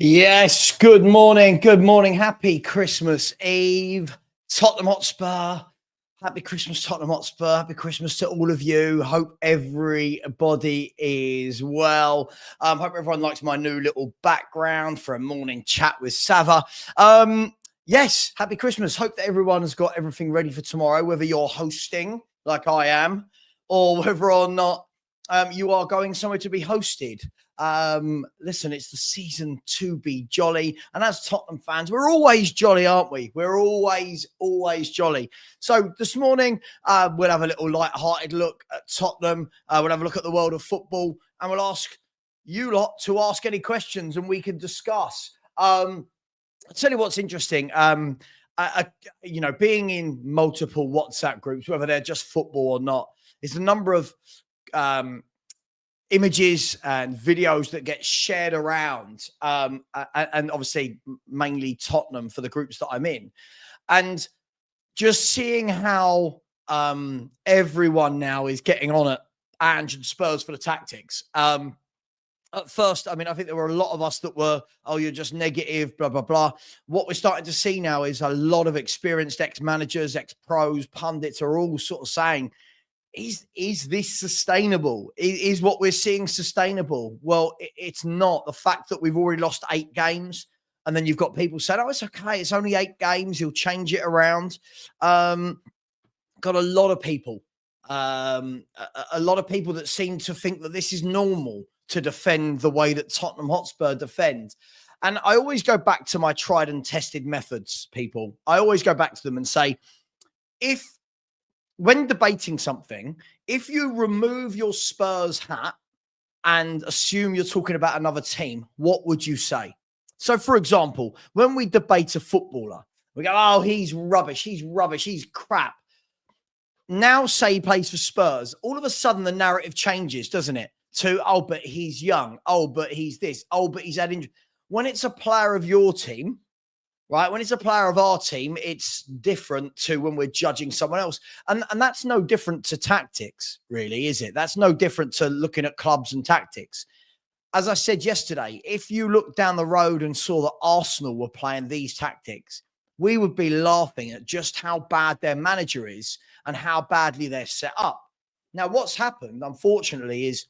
Yes, good morning. Good morning. Happy Christmas Eve, Tottenham Hotspur. Happy Christmas, Tottenham Hotspur. Happy Christmas to all of you. Hope everybody is well. Hope everyone likes my new little background for a morning chat with Savva. Yes, happy Christmas. Hope that everyone has got everything ready for tomorrow, whether you're hosting like I am, or whether or not you are going somewhere to be hosted. Listen, it's the season to be jolly. And as Tottenham fans, we're always jolly, aren't we? We're always jolly. So this morning, we'll have a little light-hearted look at Tottenham. We'll have a look at the world of football, and we'll ask you lot to ask any questions and we can discuss. I'll tell you what's interesting. Being in multiple WhatsApp groups, whether they're just football or not, is the number of images and videos that get shared around, and obviously mainly Tottenham for the groups that I'm in, and just seeing how everyone now is getting on at Ange and Spurs for the tactics. At first, I think there were a lot of us that were, oh, you're just negative, blah, blah, blah. What we're starting to see now is a lot of experienced ex-managers, ex-pros, pundits are all sort of saying, is this sustainable? Is what we're seeing sustainable? Well, it's not. The fact that we've already lost 8 games, and then you've got people saying, oh, it's okay, it's only 8 games, he'll change it around. Got a lot of people, that seem to think that this is normal to defend the way that Tottenham Hotspur defend. And I always go back to my tried and tested methods, people. I always go back to them and say, when debating something, if you remove your Spurs hat and assume you're talking about another team, what would you say? So, for example, when we debate a footballer, we go, oh, he's rubbish, he's crap. Now, say he plays for Spurs, all of a sudden the narrative changes, doesn't it? To, oh, but he's young. Oh, but he's this. Oh, but he's had injury. When it's a player of your team, right? When it's a player of our team, it's different to when we're judging someone else. And that's no different to tactics, really, is it? That's no different to looking at clubs and tactics. As I said yesterday, if you looked down the road and saw that Arsenal were playing these tactics, we would be laughing at just how bad their manager is and how badly they're set up. Now, what's happened, unfortunately, is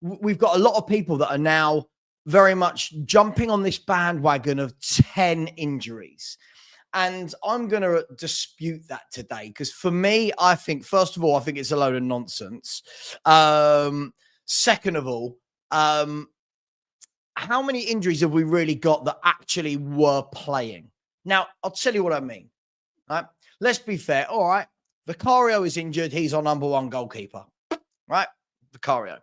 we've got a lot of people that are now very much jumping on this bandwagon of 10 injuries. And I'm going to dispute that today because for me, I think, first of all, I think it's a load of nonsense. Second of all, how many injuries have we really got that actually were playing? Now, I'll tell you what I mean. Right? Let's be fair. All right. Vicario is injured. He's our number 1 goalkeeper. Right? Vicario.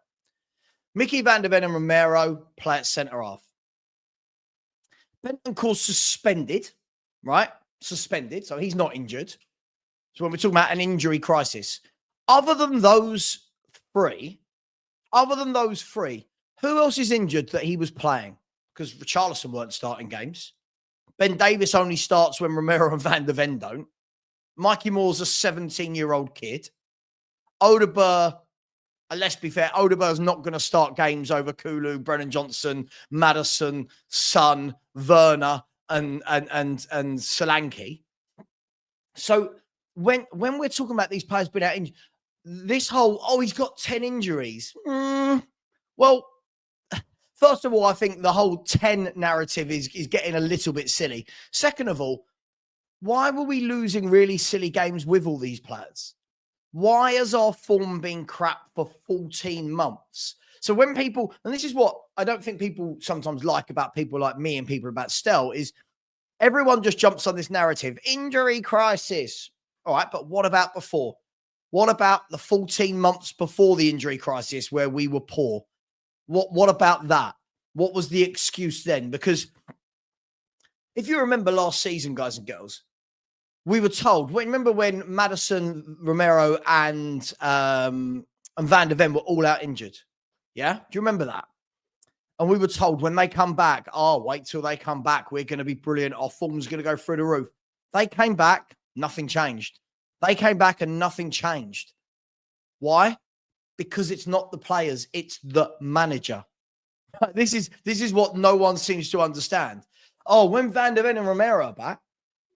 Mickey van der Ven and Romero play at centre-half. Bentancur's suspended, right? Suspended, so he's not injured. So when we're talking about an injury crisis, other than those three, who else is injured that he was playing? Because Richarlison weren't starting games. Ben Davis only starts when Romero and Van der Ven don't. Mikey Moore's a 17-year-old kid. Odegaard, let's be fair, Odegaard's not going to start games over Kulu, Brennan Johnson, Maddison, Son, Werner, and Solanke. So when we're talking about these players being out injured, this whole, oh, he's got 10 injuries. Well, first of all, I think the whole 10 narrative is getting a little bit silly. Second of all, why were we losing really silly games with all these players? Why has our form been crap for 14 months? So when people, and this is what I don't think people sometimes like about people like me and people about Stel, is everyone just jumps on this narrative, injury crisis. All right, but what about before? What about the 14 months before the injury crisis where we were poor? What about that? What was the excuse then? Because if you remember last season, guys and girls, we were told, remember when Maddison, Romero, and Van der Ven were all out injured? Yeah? Do you remember that? And we were told when they come back, oh, wait till they come back. We're going to be brilliant. Our form's going to go through the roof. They came back, nothing changed. They came back and nothing changed. Why? Because it's not the players, it's the manager. This is what no one seems to understand. Oh, when Van der Ven and Romero are back,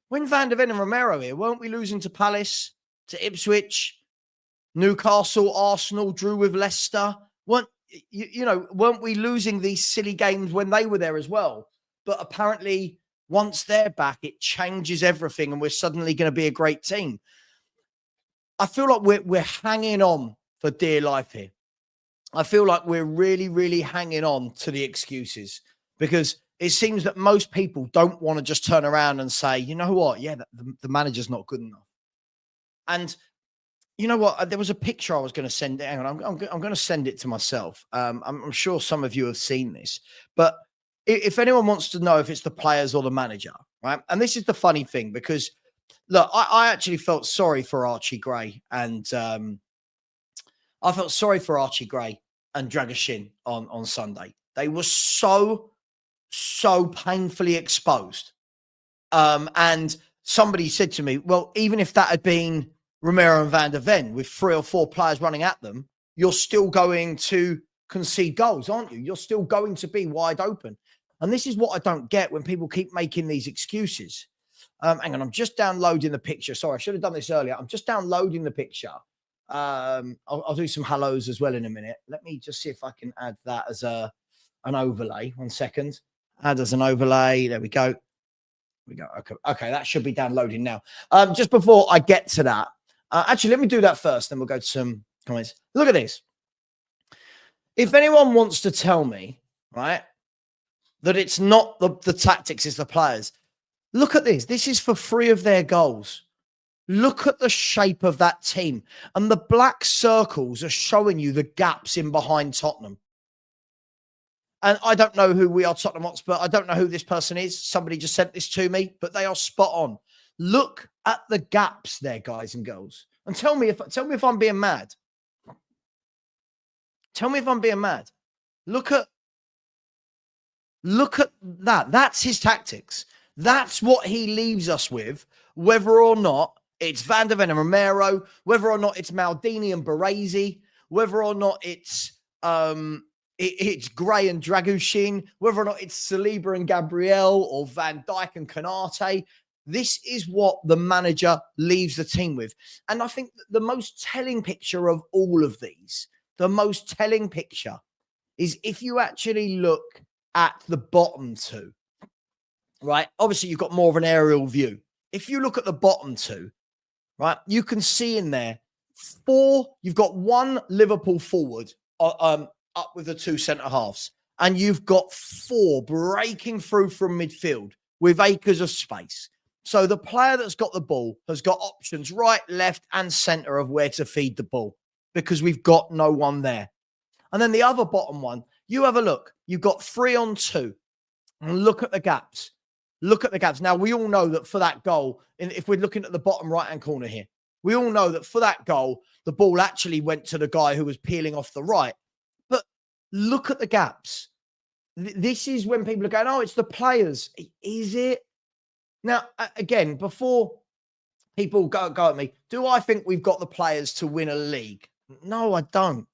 when Van der Ven and Romero here, weren't we losing to Palace, to Ipswich, Newcastle, Arsenal, drew with Leicester? Weren't weren't we losing these silly games when they were there as well? But apparently, once they're back, it changes everything, and we're suddenly going to be a great team. I feel like we're hanging on for dear life here. I feel like we're really, really hanging on to the excuses, because it seems that most people don't want to just turn around and say, you know what? Yeah, the manager's not good enough. And you know what? There was a picture I was going to send. Hang on, I'm going to send it to myself. I'm sure some of you have seen this, but if anyone wants to know if it's the players or the manager, right? And this is the funny thing, because look, I actually felt sorry for Archie Gray, and I felt sorry for Archie Gray and Dragoshin on Sunday. They were so painfully exposed. And somebody said to me, well, even if that had been Romero and Van der Ven with 3 or 4 players running at them, you're still going to concede goals, aren't you? You're still going to be wide open. And this is what I don't get when people keep making these excuses. Hang on, I'm just downloading the picture. Sorry, I should have done this earlier. I'm just downloading the picture. I'll do some hellos as well in a minute. Let me just see if I can add that as an overlay. 1 second. Add as an overlay. There we go. Okay, that should be downloading now. Just before I get to that, actually, let me do that first, then we'll go to some comments. Look at this. If anyone wants to tell me, right, that it's not the tactics, it's the players, look at this. This is for 3 of their goals. Look at the shape of that team. And the black circles are showing you the gaps in behind Tottenham. And I don't know who We Are Tottenham Hotspur. I don't know who this person is. Somebody just sent this to me, but they are spot on. Look at the gaps there, guys and girls. And tell me if I'm being mad. Tell me if I'm being mad. Look at that. That's his tactics. That's what he leaves us with, whether or not it's Van der Ven and Romero, whether or not it's Maldini and Baresi, whether or not it's Gray and Dragoshin, whether or not it's Saliba and Gabriel or Van Dijk and Konate. This is what the manager leaves the team with. And I think the most telling picture of all of these, the most telling picture is if you actually look at the bottom 2, right? Obviously, you've got more of an aerial view. If you look at the bottom 2, right, you can see in there 4, you've got 1 Liverpool forward up with the 2 centre-halves, and you've got 4 breaking through from midfield with acres of space. So the player that's got the ball has got options right, left, and centre of where to feed the ball, because we've got no one there. And then the other bottom one, you have a look. You've got 3 on 2. And look at the gaps. Look at the gaps. Now, we all know that for that goal, if we're looking at the bottom right-hand corner here, we all know that for that goal, the ball actually went to the guy who was peeling off the right. But look at the gaps. This is when people are going, oh, it's the players. Is it? Now, again, before people go at me, do I think we've got the players to win a league? No, I don't.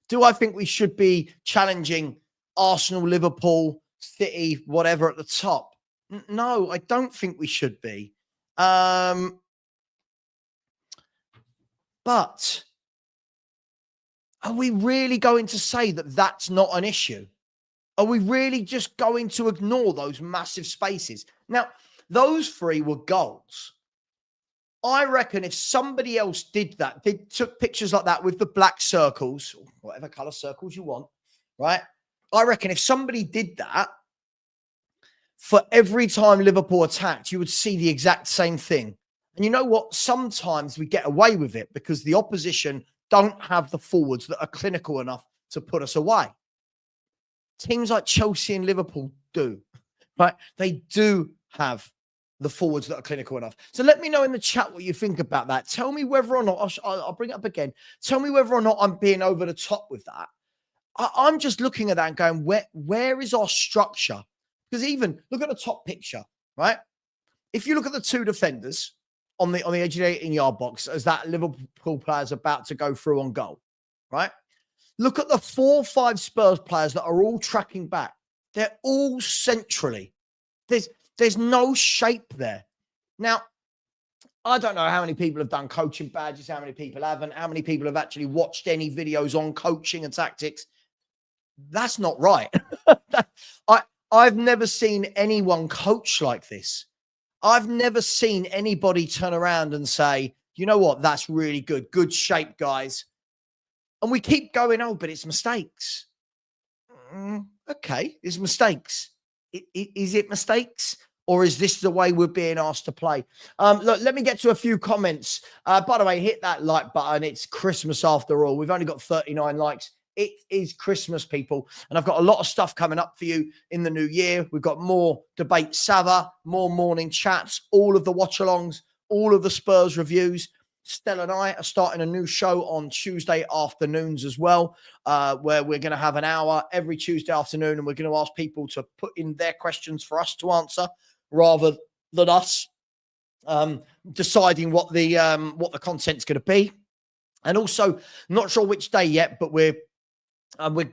Do I think we should be challenging Arsenal, Liverpool, City, whatever at the top? No, I don't think we should be. But are we really going to say that that's not an issue? Are we really just going to ignore those massive spaces? Now, those 3 were goals. I reckon if somebody else did that, they took pictures like that with the black circles, whatever color circles you want, right? I reckon if somebody did that, for every time Liverpool attacked, you would see the exact same thing. And you know what? Sometimes we get away with it because the opposition don't have the forwards that are clinical enough to put us away. Teams like Chelsea and Liverpool do, right? They do have the forwards that are clinical enough. So let me know in the chat what you think about that. Tell me whether or not, I'll bring it up again. Tell me whether or not I'm being over the top with that. I'm just looking at that and going, where is our structure? Because even look at the top picture, right? If you look at the 2 defenders on the edge of the 18-yard box as that Liverpool player is about to go through on goal, right? Look at the 4 or 5 Spurs players that are all tracking back. They're all centrally. There's no shape there. Now, I don't know how many people have done coaching badges, how many people haven't, how many people have actually watched any videos on coaching and tactics. That's not right. I've never seen anyone coach like this. I've never seen anybody turn around and say, you know what, that's really good. Good shape, guys. And we keep going, oh, but it's mistakes. Okay, it's mistakes. Is it mistakes? Or is this the way we're being asked to play? Look, let me get to a few comments. By the way, hit that like button. It's Christmas after all. We've only got 39 likes. It is Christmas, people. And I've got a lot of stuff coming up for you in the new year. We've got more debate Savva, more morning chats, all of the watch-alongs, all of the Spurs reviews. Stella and I are starting a new show on Tuesday afternoons as well, where we're going to have an hour every Tuesday afternoon, and we're going to ask people to put in their questions for us to answer, rather than us deciding what the content's going to be. And also, not sure which day yet, but we're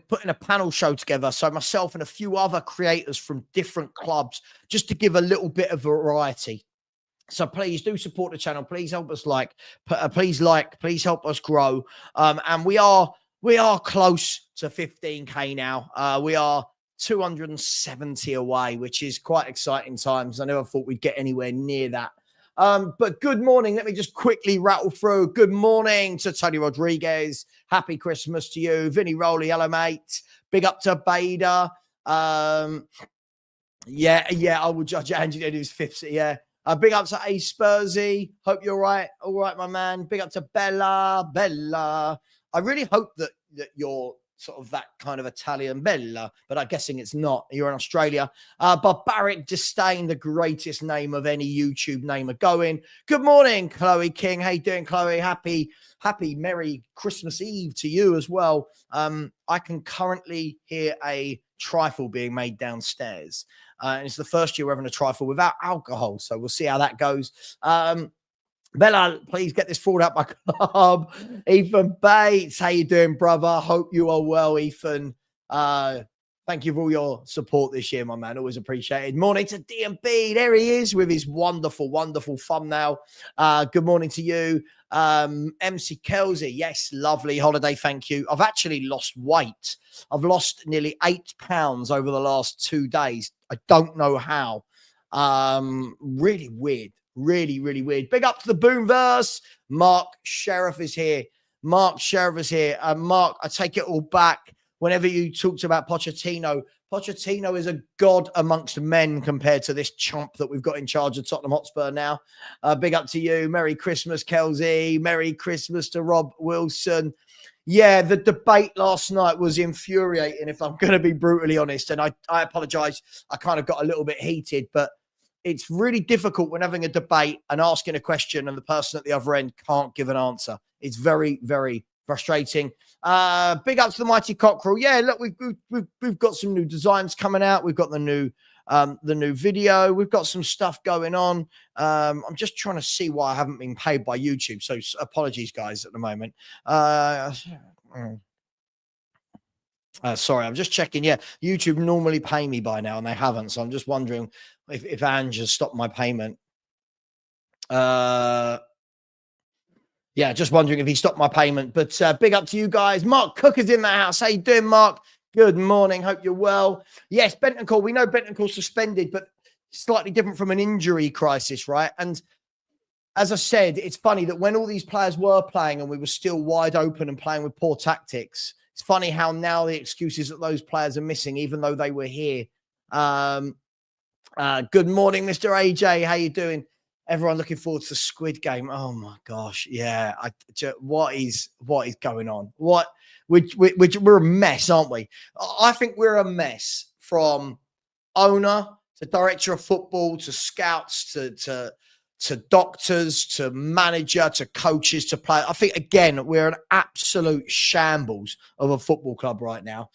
putting a panel show together. So myself and a few other creators from different clubs, just to give a little bit of variety. So please do support the channel. Please help us please help us grow. And we are close to 15K now. We are 270 away, which is quite exciting times. I never thought we'd get anywhere near that. But good morning. Let me just quickly rattle through. Good morning to Tony Rodriguez. Happy Christmas to you. Vinny Rowley, hello, mate. Big up to Bader. Yeah, I will judge Angie to his fifth. Yeah. Big up to A Spursy. Hope you're right. All right, my man. Big up to Bella. I really hope that you're sort of that kind of Italian Bella, but I'm guessing it's not. You're in Australia. Barbaric Disdain, the greatest name of any YouTube name going. Good morning, Chloe King. How you doing, Chloe? Happy Merry Christmas Eve to you as well. I can currently hear a trifle being made downstairs. And it's the first year we're having a trifle without alcohol, so we'll see how that goes. Bella, please get this forward up my club. Ethan Bates, how you doing, brother? Hope you are well, Ethan. Thank you for all your support this year, my man. Always appreciated. Morning to DMB. There he is with his wonderful, wonderful thumbnail. Good morning to you. MC Kelsey. Yes, lovely holiday. Thank you. I've actually lost weight. I've lost nearly 8 pounds over the last 2 days. I don't know how. Really weird. Really, really weird. Big up to the Boomverse. Mark Sheriff is here. Mark, I take it all back. Whenever you talked about Pochettino is a god amongst men compared to this chump that we've got in charge of Tottenham Hotspur now. Big up to you. Merry Christmas, Kelsey. Merry Christmas to Rob Wilson. Yeah, the debate last night was infuriating, if I'm going to be brutally honest. And I apologize. I kind of got a little bit heated, but it's really difficult when having a debate and asking a question and the person at the other end can't give an answer. It's very, very frustrating. Big up to the mighty cockerel. Yeah, look, we've got some new designs coming out. We've got the new video. We've got some stuff going on. I'm just trying to see why I haven't been paid by YouTube. So apologies, guys, at the moment. Sorry, I'm just checking. Yeah, YouTube normally pay me by now, and they haven't. So I'm just wondering if Ange has stopped my payment. Yeah, just wondering if he stopped my payment. But big up to you guys. Mark Cook is in the house. How you doing, Mark? Good morning. Hope you're well. Yes, Bentancur. We know Bentancur's suspended, but slightly different from an injury crisis, right? And as I said, it's funny that when all these players were playing and we were still wide open and playing with poor tactics, it's funny how now the excuses that those players are missing, even though they were here. Good morning, Mr. AJ. How you doing? Everyone looking forward to the Squid Game. Oh my gosh, yeah. What is going on? We're a mess, aren't we? I think we're a mess, from owner to director of football to scouts to doctors to manager to coaches to play. I think again we're an absolute shambles of a football club right now.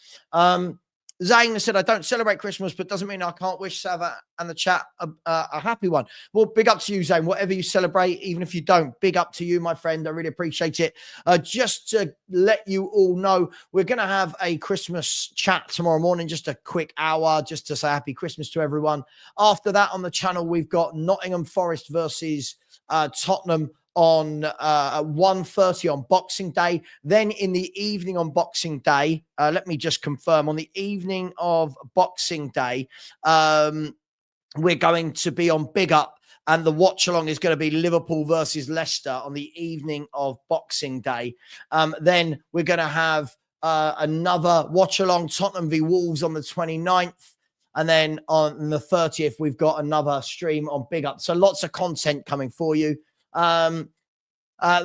Zane said, I don't celebrate Christmas, but doesn't mean I can't wish Savva and the chat a happy one. Well, big up to you, Zane. Whatever you celebrate, even if you don't, big up to you, my friend. I really appreciate it. Just to let you all know, we're going to have a Christmas chat tomorrow morning, just a quick hour, just to say happy Christmas to everyone. After that on the channel, we've got Nottingham Forest versus Tottenham on 1:30 on Boxing Day. Then in the evening on Boxing Day, let me just confirm, on the evening of Boxing Day, we're going to be on Big Up, and the watch along is going to be Liverpool versus Leicester on the evening of Boxing Day. Then we're going to have another watch along, Tottenham v Wolves on the 29th. And then on the 30th, we've got another stream on Big Up. So lots of content coming for you. The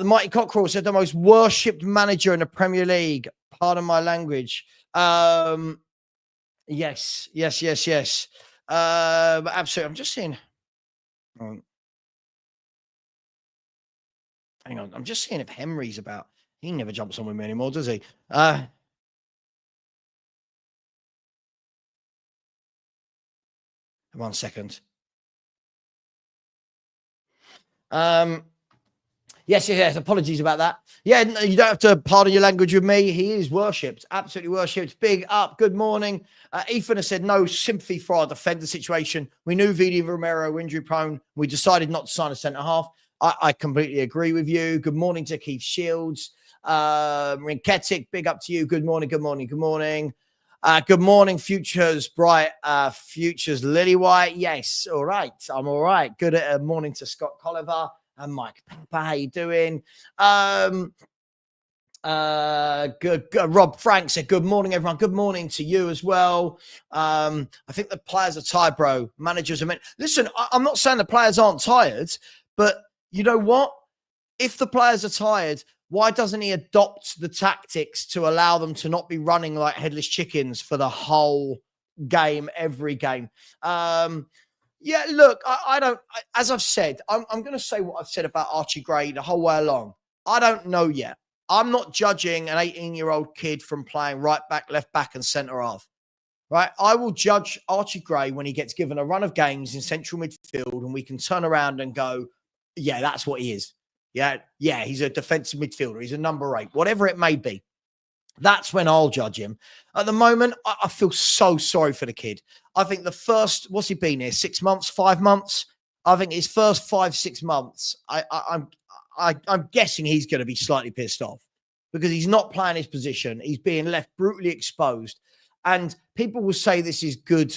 Mighty Cockerel said the most worshipped manager in the Premier League. Pardon my language. Yes. But absolutely. I'm just seeing. Hang on. I'm just seeing if Henry's about. He never jumps on with me anymore, does he? 1 second. Yes. Apologies about that. Yeah, no, you don't have to pardon your language with me. He is worshipped, absolutely worshipped. Big up. Good morning. Ethan has said no sympathy for our defender situation. We knew Vidi Romero were injury prone. We decided not to sign a centre half. I completely agree with you. Good morning to Keith Shields. Rinketic, big up to you. Good morning. Good morning, Futures Bright, Futures Lily White. Yes, all right. I'm all right. Good morning to Scott Colliver and Mike Pepper. How you doing? Good. Rob Frank said, good morning, everyone. Good morning to you as well. I think the players are tired, bro. Managers are meant. Listen, I'm not saying the players aren't tired, but you know what? If the players are tired, why doesn't he adopt the tactics to allow them to not be running like headless chickens for the whole game, every game? Yeah, look, I don't, as I've said, I'm going to say what I've said about Archie Gray the whole way along. I don't know yet. I'm not judging an 18-year-old kid from playing right back, left back, and centre half. Right? I will judge Archie Gray when he gets given a run of games in central midfield and we can turn around and go, yeah, that's what he is. Yeah, he's a defensive midfielder. He's a number 8, whatever it may be. That's when I'll judge him. At the moment, I feel so sorry for the kid. I think the first, what's he been here? 6 months, 5 months? I think his first 5-6 months, I'm guessing he's going to be slightly pissed off because he's not playing his position. He's being left brutally exposed. And people will say this is good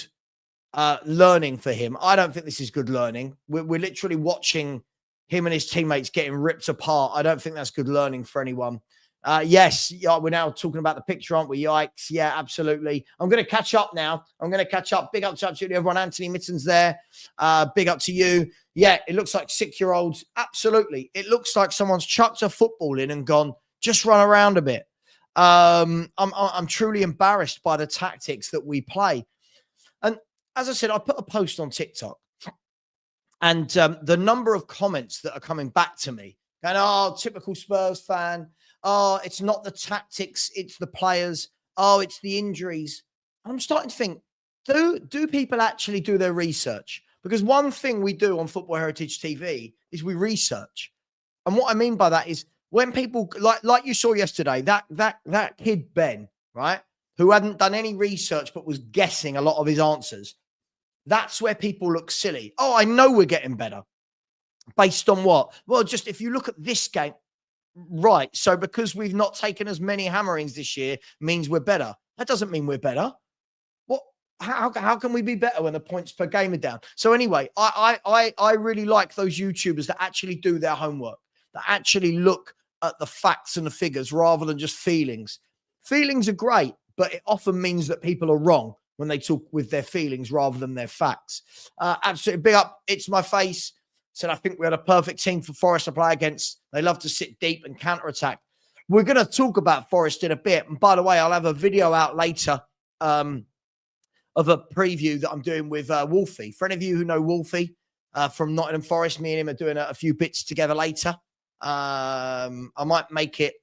learning for him. I don't think this is good learning. We're literally watching him and his teammates getting ripped apart. I don't think that's good learning for anyone. Yes, we're now talking about the picture, aren't we? Yikes. Yeah, absolutely. I'm going to catch up now. Big up to absolutely everyone. Anthony Mitten's there. Big up to you. Yeah, it looks like 6-year-olds. Absolutely. It looks like someone's chucked a football in and gone, just run around a bit. I'm truly embarrassed by the tactics that we play. And as I said, I put a post on TikTok. And the number of comments that are coming back to me, and oh, typical Spurs fan. Oh, it's not the tactics, it's the players. Oh, it's the injuries. And I'm starting to think, do people actually do their research? Because one thing we do on Football Heritage TV is we research. And what I mean by that is when people, like you saw yesterday, that kid Ben, right, who hadn't done any research but was guessing a lot of his answers. That's where people look silly. Oh, I know we're getting better. Based on what? Well, just if you look at this game, right. So because we've not taken as many hammerings this year means we're better. That doesn't mean we're better. What? How can we be better when the points per game are down? So anyway, I really like those YouTubers that actually do their homework, that actually look at the facts and the figures rather than just feelings. Feelings are great, but it often means that people are wrong when they talk with their feelings rather than their facts. Absolutely. Big up. It's my face. Said, I think we had a perfect team for Forest to play against. They love to sit deep and counter-attack. We're going to talk about Forest in a bit. And by the way, I'll have a video out later of a preview that I'm doing with Wolfie. For any of you who know Wolfie from Nottingham Forest, me and him are doing a few bits together later. I might make it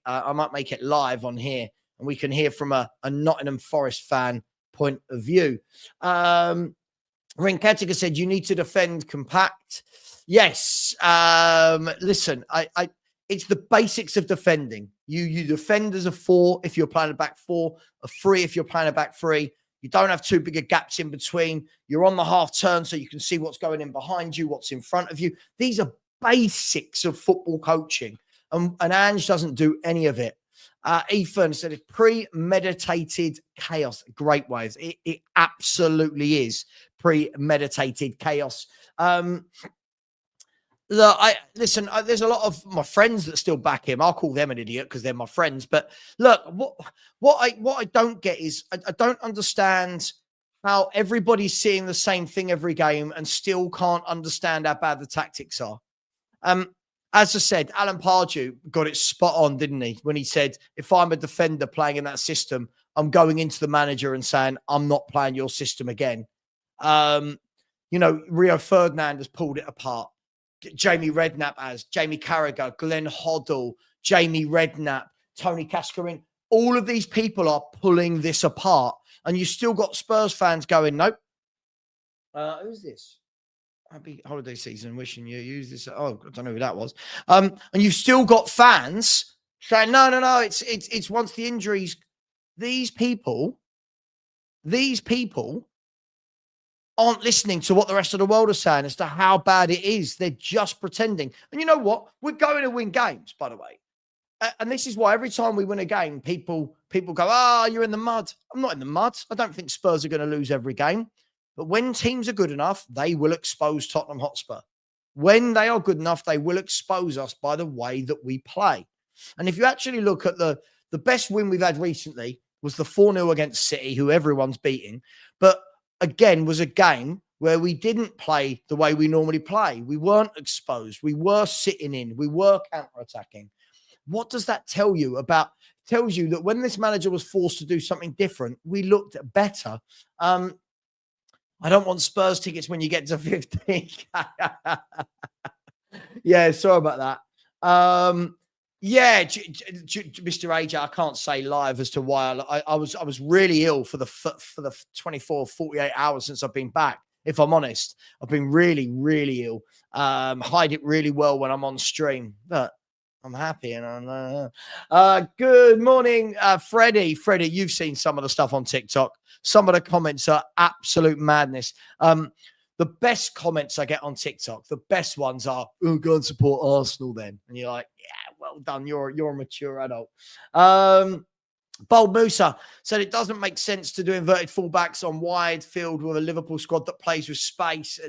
live on here, and we can hear from a Nottingham Forest fan point of view. Rinketica said, you need to defend compact. Yes. Listen, it's the basics of defending. You defend as a 4 if you're playing a back 4, a 3 if you're playing a back 3. You don't have too big a gaps in between. You're on the half turn so you can see what's going in behind you, what's in front of you. These are basics of football coaching. And Ange doesn't do any of it. Ethan said it's premeditated chaos. Great ways. It absolutely is premeditated chaos. Look, there's a lot of my friends that still back him. I'll call them an idiot because they're my friends. But look, what I don't get is I don't understand how everybody's seeing the same thing every game and still can't understand how bad the tactics are. As I said, Alan Pardew got it spot on, didn't he? When he said, if I'm a defender playing in that system, I'm going into the manager and saying, I'm not playing your system again. Rio Ferdinand has pulled it apart. Jamie Redknapp has, Jamie Carragher, Glenn Hoddle, Jamie Redknapp, Tony Cascarin. All of these people are pulling this apart. And you still got Spurs fans going, nope. Who's this? Happy holiday season, wishing you use this. Oh, I don't know who that was. And you've still got fans saying, no, it's once the injuries. These people aren't listening to what the rest of the world are saying as to how bad it is. They're just pretending. And you know what? We're going to win games, by the way. And this is why every time we win a game, people go, you're in the mud. I'm not in the mud. I don't think Spurs are going to lose every game. But when teams are good enough, they will expose Tottenham Hotspur. When they are good enough, they will expose us by the way that we play. And if you actually look at the best win we've had recently was the 4-0 against City, who everyone's beating. But again, was a game where we didn't play the way we normally play. We weren't exposed. We were sitting in. We were counter-attacking. What does that tell you about? Tells you that when this manager was forced to do something different, we looked better. I don't want Spurs tickets when you get to 15. Yeah, sorry about that. Mr. AJ, I can't say live as to why I was really ill for the 24, 48 hours since I've been back. If I'm honest, I've been really, really ill. Hide it really well when I'm on stream, but I'm happy. And good morning, Freddie. Freddie, you've seen some of the stuff on TikTok. Some of the comments are absolute madness. The best comments I get on TikTok, the best ones are, "Oh, go and support Arsenal then." And you're like, yeah, well done. You're a mature adult. Bold Musa said it doesn't make sense to do inverted fullbacks on wide field with a Liverpool squad that plays with space.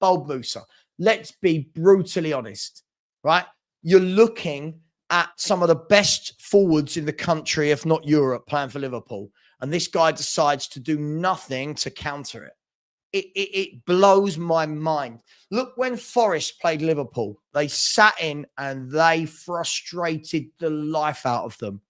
Bold Musa, let's be brutally honest, right? You're looking at some of the best forwards in the country, if not Europe, playing for Liverpool. And this guy decides to do nothing to counter it. It blows my mind. Look, when Forest played Liverpool, they sat in and they frustrated the life out of them.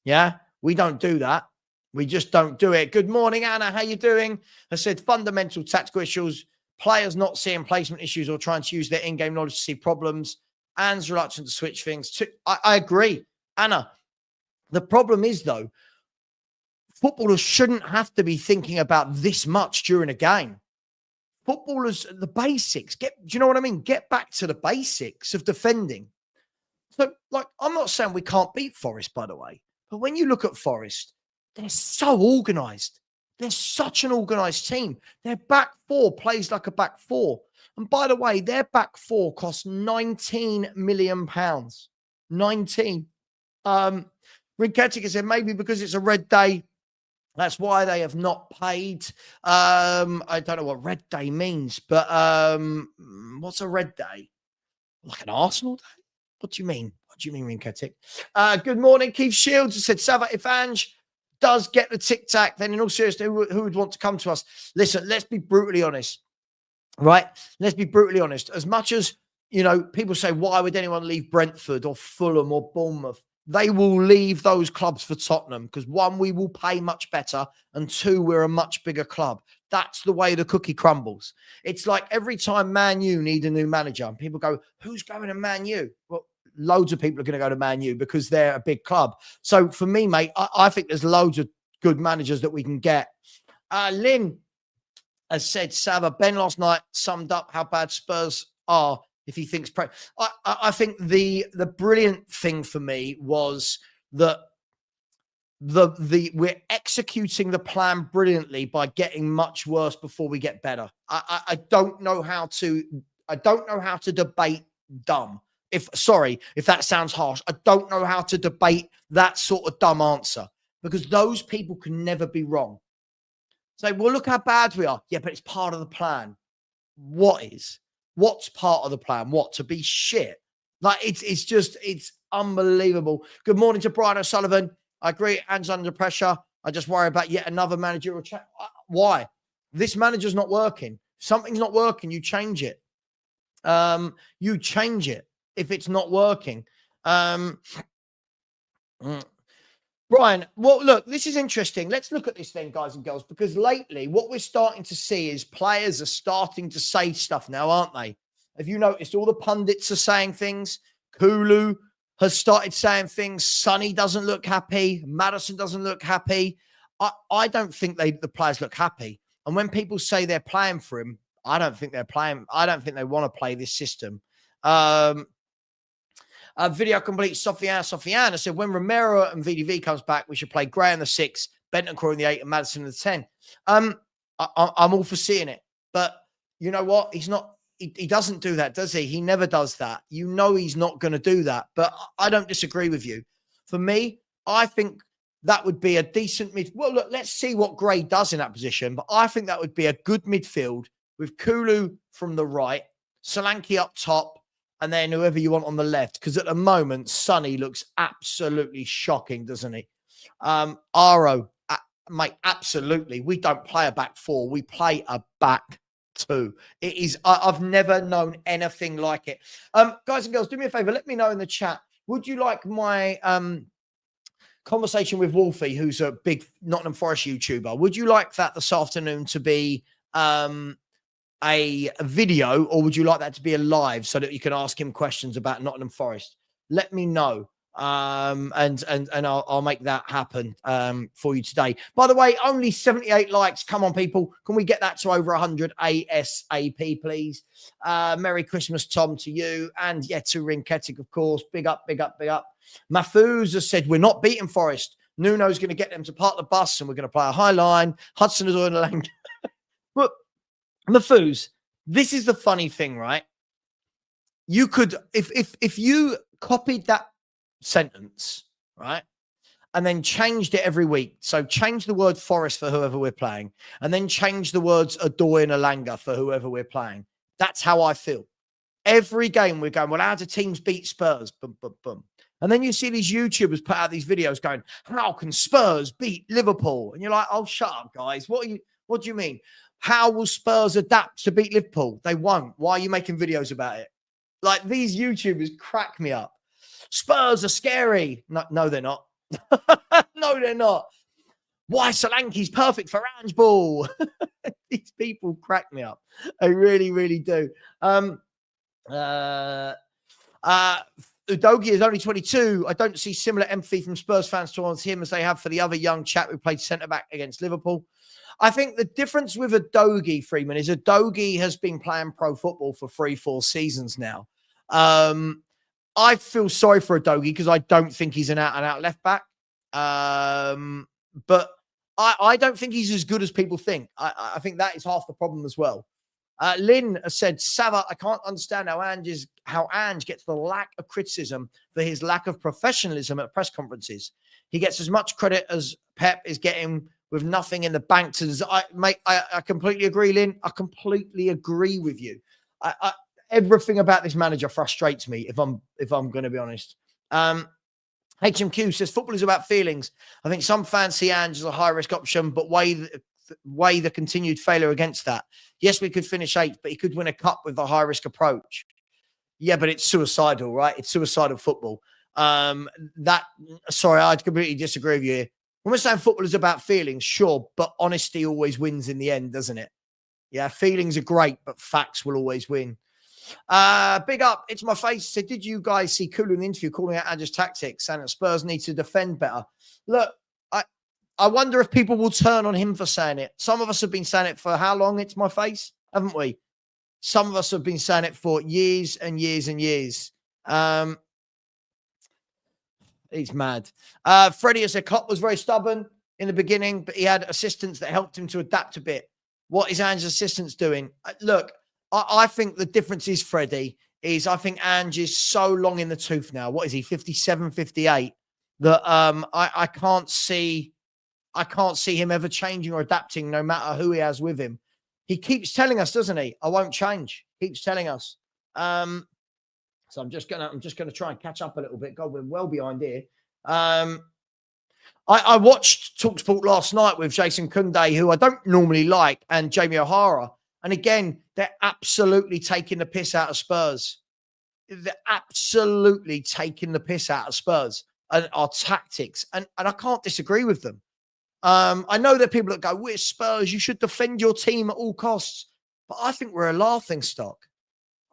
Yeah, we don't do that. We just don't do it. Good morning, Anna. How you doing? I said fundamental tactical issues, players not seeing placement issues or trying to use their in-game knowledge to see problems. Anne's reluctant to switch things. I agree. Anna, the problem is, though, footballers shouldn't have to be thinking about this much during a game. Footballers, the basics. Do you know what I mean? Get back to the basics of defending. So, I'm not saying we can't beat Forest, by the way. But when you look at Forest, they're so organised. They're such an organised team. Their back four plays like a back four. And by the way, their back four costs £19 million. 19. Rinketica said maybe because it's a red day, that's why they have not paid. I don't know what red day means, but what's a red day? Like an Arsenal day? What do you mean? What do you mean, Rinketic? Good morning, Keith Shields. Said, Savva, if Ange does get the tic-tac, then in all seriousness, who would want to come to us? Listen, let's be brutally honest, right? Let's be brutally honest. As much as, people say, why would anyone leave Brentford or Fulham or Bournemouth? They will leave those clubs for Tottenham because, one, we will pay much better, and two, we're a much bigger club. That's the way the cookie crumbles. It's like every time Man U need a new manager and people go, who's going to Man U? Well, loads of people are going to go to Man U because they're a big club. So for me, mate, I think there's loads of good managers that we can get. Lynn has said, Savva, Ben last night summed up how bad Spurs are if he thinks... I think the brilliant thing for me was that we're executing the plan brilliantly by getting much worse before we get better. I don't know how to debate dumb. If that sounds harsh, I don't know how to debate that sort of dumb answer, because those people can never be wrong. Say, well, look how bad we are. Yeah, but it's part of the plan. What's part of the plan? What? To be shit? Like, it's unbelievable. Good morning to Brian O'Sullivan. I agree. Ange's under pressure. I just worry about yet another managerial chat. Why? This manager's not working. If something's not working, you change it. You change it if it's not working. Brian, well, look, this is interesting. Let's look at this then, guys and girls, because lately what we're starting to see is players are starting to say stuff now, aren't they? Have you noticed all the pundits are saying things? Kulu has started saying things. Sonny doesn't look happy. Maddison doesn't look happy. I don't think the players look happy. And when people say they're playing for him, I don't think they're playing. I don't think they want to play this system. Video complete. Sofiane said, when Romero and VDV comes back, we should play Gray in the 6, Bentancur in the 8, and Maddison in the 10. I'm all for seeing it. But you know what? He's not. He doesn't do that, does he? He never does that. You know he's not going to do that. But I don't disagree with you. For me, I think that would be a decent mid. Well, look, let's see what Gray does in that position. But I think that would be a good midfield with Kulu from the right, Solanke up top, and then whoever you want on the left. Because at the moment, Sonny looks absolutely shocking, doesn't he? Aro, mate, absolutely. We don't play a back 4. We play a back 2. It is. I've never known anything like it. Guys and girls, do me a favor. Let me know in the chat. Would you like my conversation with Wolfie, who's a big Nottingham Forest YouTuber? Would you like that this afternoon to be a video, or would you like that to be a live so that you can ask him questions about Nottingham Forest? Let me know. And I'll make that happen for you today. By the way, only 78 likes. Come on, people. Can we get that to over 100 ASAP, please? Merry Christmas, Tom, to you. And yeah, to Rinketic, of course. Big up, big up, big up. Mahfouz has said, we're not beating Forest. Nuno's going to get them to park the bus and we're going to play a high line. Hudson is on the lane. But Mahfouz, this is the funny thing, right? You could, if you copied that sentence, right, and then changed it every week. So change the word Forest for whoever we're playing, and then change the words Adoy and Alanga for whoever we're playing. That's how I feel. Every game we're going, well, how do teams beat Spurs? Boom, boom, boom. And then you see these YouTubers put out these videos going, how can Spurs beat Liverpool? And you're like, oh, shut up, guys. What do you mean? How will Spurs adapt to beat Liverpool? They won't. Why are you making videos about it? Like, these YouTubers crack me up. Spurs are scary. No, they're not. No, they're not. Why Solanke's perfect for Ange ball? These people crack me up. They really, really do. Udogie is only 22. I don't see similar empathy from Spurs fans towards him as they have for the other young chap who played centre-back against Liverpool. I think the difference with Udogie, Freeman, is Udogie has been playing pro football for 3-4 seasons now. I feel sorry for Udogie because I don't think he's an out-and-out left-back. But I don't think he's as good as people think. I think that is half the problem as well. Lynn has said, Savva, I can't understand how Ange gets the lack of criticism for his lack of professionalism at press conferences. He gets as much credit as Pep is getting with nothing in the bank. I completely agree, Lynn. I completely agree with you. Everything about this manager frustrates me, if I'm going to be honest. HMQ says, football is about feelings. I think some fans see Ange as a high-risk option, but weigh the continued failure against that. Yes, we could finish 8th, but he could win a cup with a high-risk approach. Yeah, but it's suicidal, right? It's suicidal football. Sorry, I completely disagree with you here. When we're saying football is about feelings, sure, but honesty always wins in the end, doesn't it? Yeah, feelings are great, but facts will always win. Big up, it's my face. Said, did you guys see Kulu in the interview calling out Ange's tactics, saying that Spurs need to defend better? Look, I wonder if people will turn on him for saying it. Some of us have been saying it for how long? It's my face, haven't we? Some of us have been saying it for years and years and years. He's mad. Freddie, as a cop, was very stubborn in the beginning, but he had assistants that helped him to adapt a bit. What is Ange's assistants doing? Look, I think the difference is, Freddie, is I think Ange is so long in the tooth now. What is he, 57, 58? That I can't see him ever changing or adapting no matter who he has with him. He keeps telling us, doesn't he? I won't change. Keeps telling us. So I'm just gonna try and catch up a little bit. God, we're well behind here. I watched TalkSport last night with Jason Kunde, who I don't normally like, and Jamie O'Hara. And again, they're absolutely taking the piss out of Spurs. They're absolutely taking the piss out of Spurs and our tactics. And I can't disagree with them. I know there are people that go, we're Spurs, you should defend your team at all costs. But I think we're a laughing stock.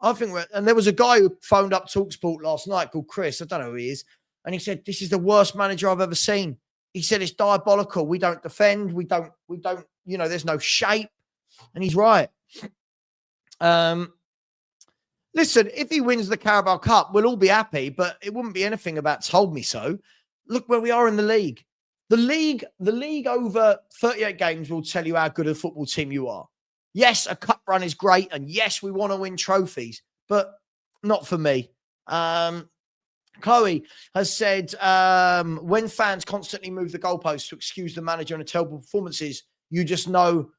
And there was a guy who phoned up TalkSport last night called Chris. I don't know who he is. And he said, this is the worst manager I've ever seen. He said, it's diabolical. We don't defend. We don't, there's no shape. And he's right. Listen, if he wins the Carabao Cup, we'll all be happy, but it wouldn't be anything about told me so. Look where we are in the league. The league over 38 games will tell you how good a football team you are. Yes, a cup run is great, and yes, we want to win trophies, but not for me. Chloe has said, when fans constantly move the goalposts to excuse the manager and terrible performances, you just know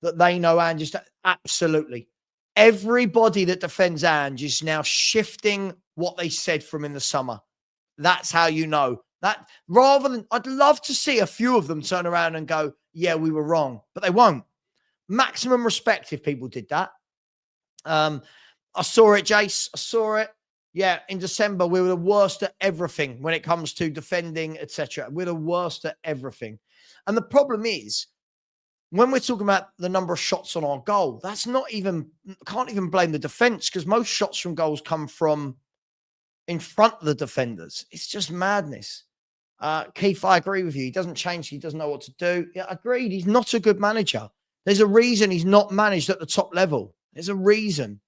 that they know Ange is absolutely. Everybody that defends Ange is now shifting what they said from in the summer. That's how you know. That rather than, I'd love to see a few of them turn around and go, yeah, we were wrong, but they won't. Maximum respect if people did that. I saw it, Jace. I saw it. Yeah, in December, we were the worst at everything when it comes to defending, etc. We're the worst at everything. And the problem is, when we're talking about the number of shots on our goal, that's not even, can't even blame the defense, because most shots from goals come from in front of the defenders. It's just madness. Keith, I agree with you. He doesn't change. He doesn't know what to do. Yeah, agreed. He's not a good manager. There's a reason he's not managed at the top level. There's a reason.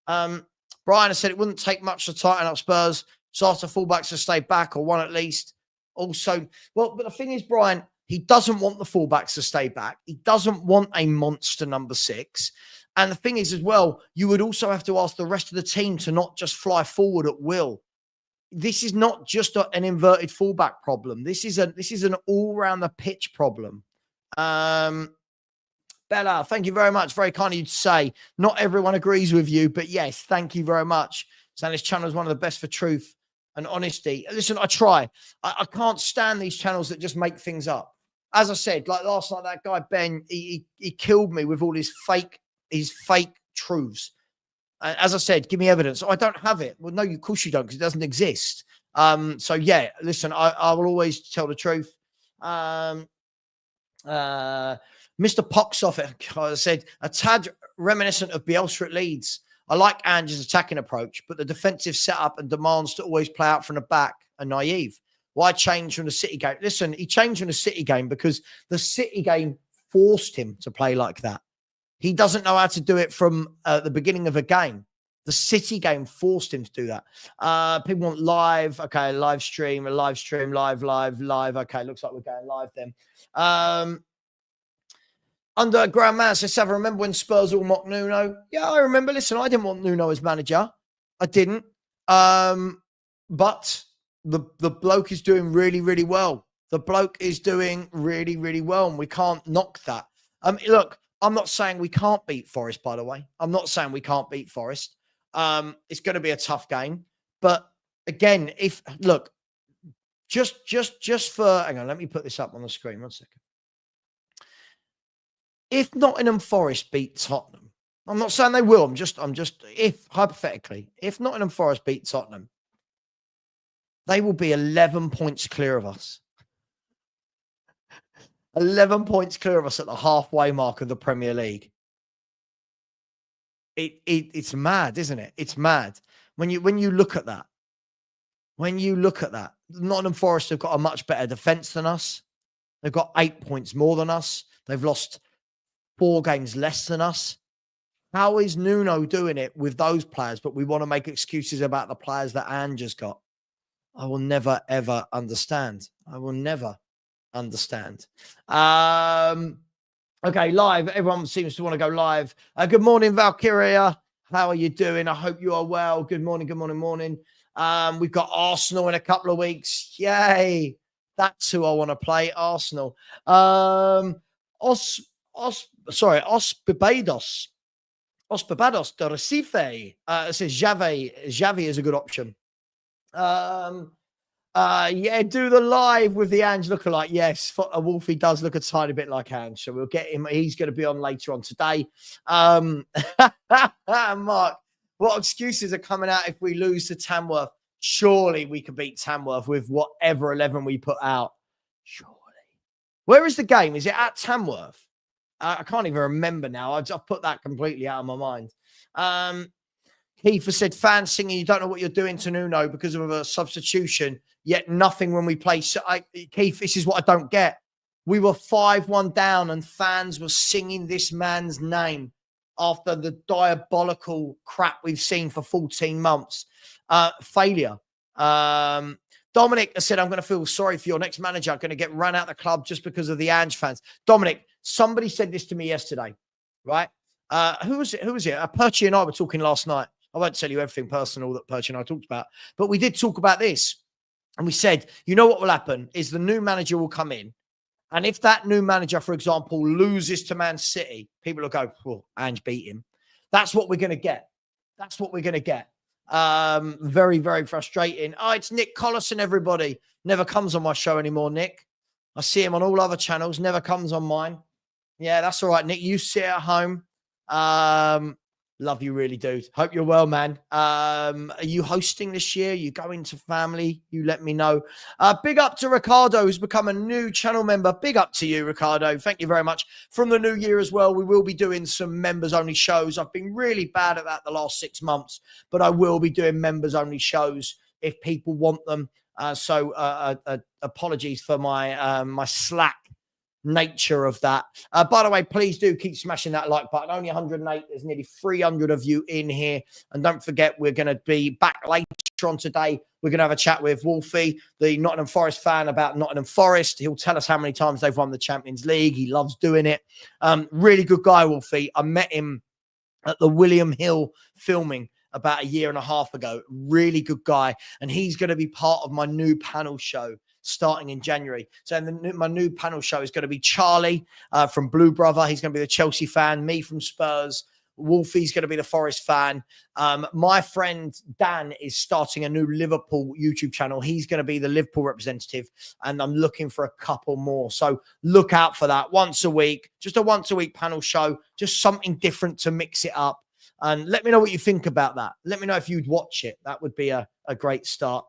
Brian has said it wouldn't take much to tighten up Spurs. So after fullbacks to stay back, or one at least. Also, well, but the thing is, Brian, he doesn't want the fullbacks to stay back. He doesn't want a monster number 6. And the thing is as well, you would also have to ask the rest of the team to not just fly forward at will. This is not just an inverted fullback problem. This is an all around the pitch problem. Bella, thank you very much. Very kind of you to say. Not everyone agrees with you, but yes, thank you very much. Saying this channel is one of the best for truth and honesty. Listen, I try. I can't stand these channels that just make things up. As I said, like last night, that guy Ben, he killed me with all his fake truths. And as I said, give me evidence. Oh, I don't have it. Well, no, of course you don't, because it doesn't exist. So yeah, listen, I will always tell the truth. Mr. Poxoff said, a tad reminiscent of Bielsa at Leeds. I like Ange's attacking approach, but the defensive setup and demands to always play out from the back are naive. Why change from the City game? Listen, he changed from the City game because the City game forced him to play like that. He doesn't know how to do it from the beginning of a game. The City game forced him to do that. People want live. Okay, live stream. Okay, looks like we're going live then. Underground Man says, Savva, remember when Spurs all mocked Nuno? Yeah, I remember. Listen, I didn't want Nuno as manager. I didn't. But the bloke is doing really, really well. The bloke is doing really, really well, and we can't knock that. Look, I'm not saying we can't beat Forest, by the way. I'm not saying we can't beat Forest. It's going to be a tough game. But again, just for, hang on, let me put this up on the screen. 1 second. If Nottingham Forest beat Tottenham, I'm not saying they will. I'm just, if hypothetically, if Nottingham Forest beat Tottenham, they will be 11 points clear of us. 11 points clear of us at the halfway mark of the Premier League. It's mad, isn't it? It's mad. When you look at that. When you look at that, Nottingham Forest have got a much better defence than us. They've got 8 points more than us. They've lost 4 games less than us. How is Nuno doing it with those players, but we want to make excuses about the players that Ange has got? I will never, ever understand. I will never understand. Okay, live. Everyone seems to want to go live. Good morning, Valkyria. How are you doing? I hope you are well. Good morning, good morning, morning. We've got Arsenal in a couple of weeks. Yay. That's who I want to play, Arsenal. Os Barbados de Recife. It says Javi is a good option. Yeah, do the live with the Ange lookalike. Yes, Wolfie does look a tiny bit like Ange, so we'll get him. He's going to be on later on today. Mark, what excuses are coming out if we lose to Tamworth? Surely we can beat Tamworth with whatever 11 we put out. Surely. Where is the game? Is it at Tamworth? I can't even remember now. I've put that completely out of my mind. Keith has said, fans singing, you don't know what you're doing to Nuno because of a substitution, yet nothing when we play. Keith, this is what I don't get. We were 5-1 down and fans were singing this man's name after the diabolical crap we've seen for 14 months. Failure. Dominic has said, I'm going to feel sorry for your next manager. I'm going to get run out of the club just because of the Ange fans. Dominic, somebody said this to me yesterday, right? Who was it? Perchy and I were talking last night. I won't tell you everything personal that Perchy and I talked about, but we did talk about this. And we said, you know what will happen is the new manager will come in. And if that new manager, for example, loses to Man City, people will go, well, Ange beat him. That's what we're going to get. That's what we're going to get. Very, very frustrating. Oh, it's Nick Collison, everybody. Never comes on my show anymore, Nick. I see him on all other channels. Never comes on mine. Yeah, that's all right, Nick. You sit at home. Love you, really, dude. Hope you're well, man. Are you hosting this year? You going to family? You let me know. Big up to Ricardo, who's become a new channel member. Big up to you, Ricardo. Thank you very much. From the new year as well, we will be doing some members-only shows. I've been really bad at that the last 6 months, but I will be doing members-only shows if people want them. So apologies for my my slack nature of that. By the way, please do keep smashing that like button. Only 108. There's nearly 300 of you in here. And don't forget, we're going to be back later on today. We're going to have a chat with Wolfie, the Nottingham Forest fan, about Nottingham Forest. He'll tell us how many times they've won the Champions League. He loves doing it. Really good guy, Wolfie. I met him at the William Hill filming about 1.5 years ago. Really good guy. And he's going to be part of my new panel show starting in January. So my new panel show is going to be Charlie from Blue Brother. He's going to be the Chelsea fan. Me from Spurs. Wolfie's going to be the Forest fan. My friend Dan is starting a new Liverpool YouTube channel. He's going to be the Liverpool representative. And I'm looking for a couple more. So look out for that once a week. Just a once a week panel show. Just something different to mix it up. And let me know what you think about that. Let me know if you'd watch it. That would be a great start.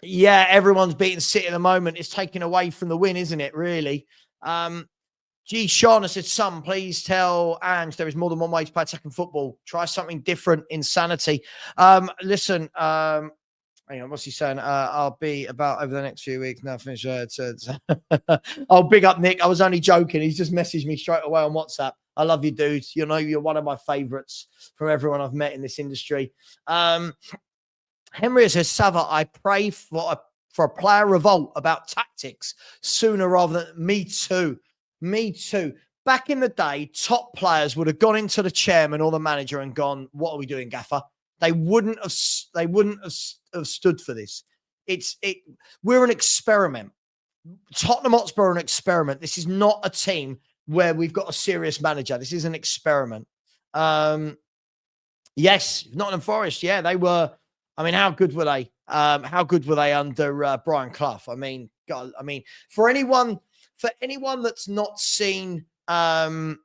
Yeah, everyone's beating City at the moment. It's taken away from the win, isn't it, really? Sean has said, son, please tell Ange there is more than one way to play attacking football. Try something different. Insanity. Listen, hang on, what's he saying? I'll be about over the next few weeks. Now finish. Oh, big up, Nick. I was only joking. He's just messaged me straight away on WhatsApp. I love you, dude. You know, you're one of my favorites from everyone I've met in this industry. Henry says, Savva, I pray for a player revolt about tactics sooner rather than me too. Me too. Back in the day, top players would have gone into the chairman or the manager and gone, what are we doing, Gaffer? They wouldn't have stood for this. We're an experiment. Tottenham Hotspur are an experiment. This is not a team where we've got a serious manager. This is an experiment. Yes, Nottingham Forest. Yeah, they were. I mean, how good were they? How good were they under Brian Clough? I mean, God. I mean, for anyone that's not seen, The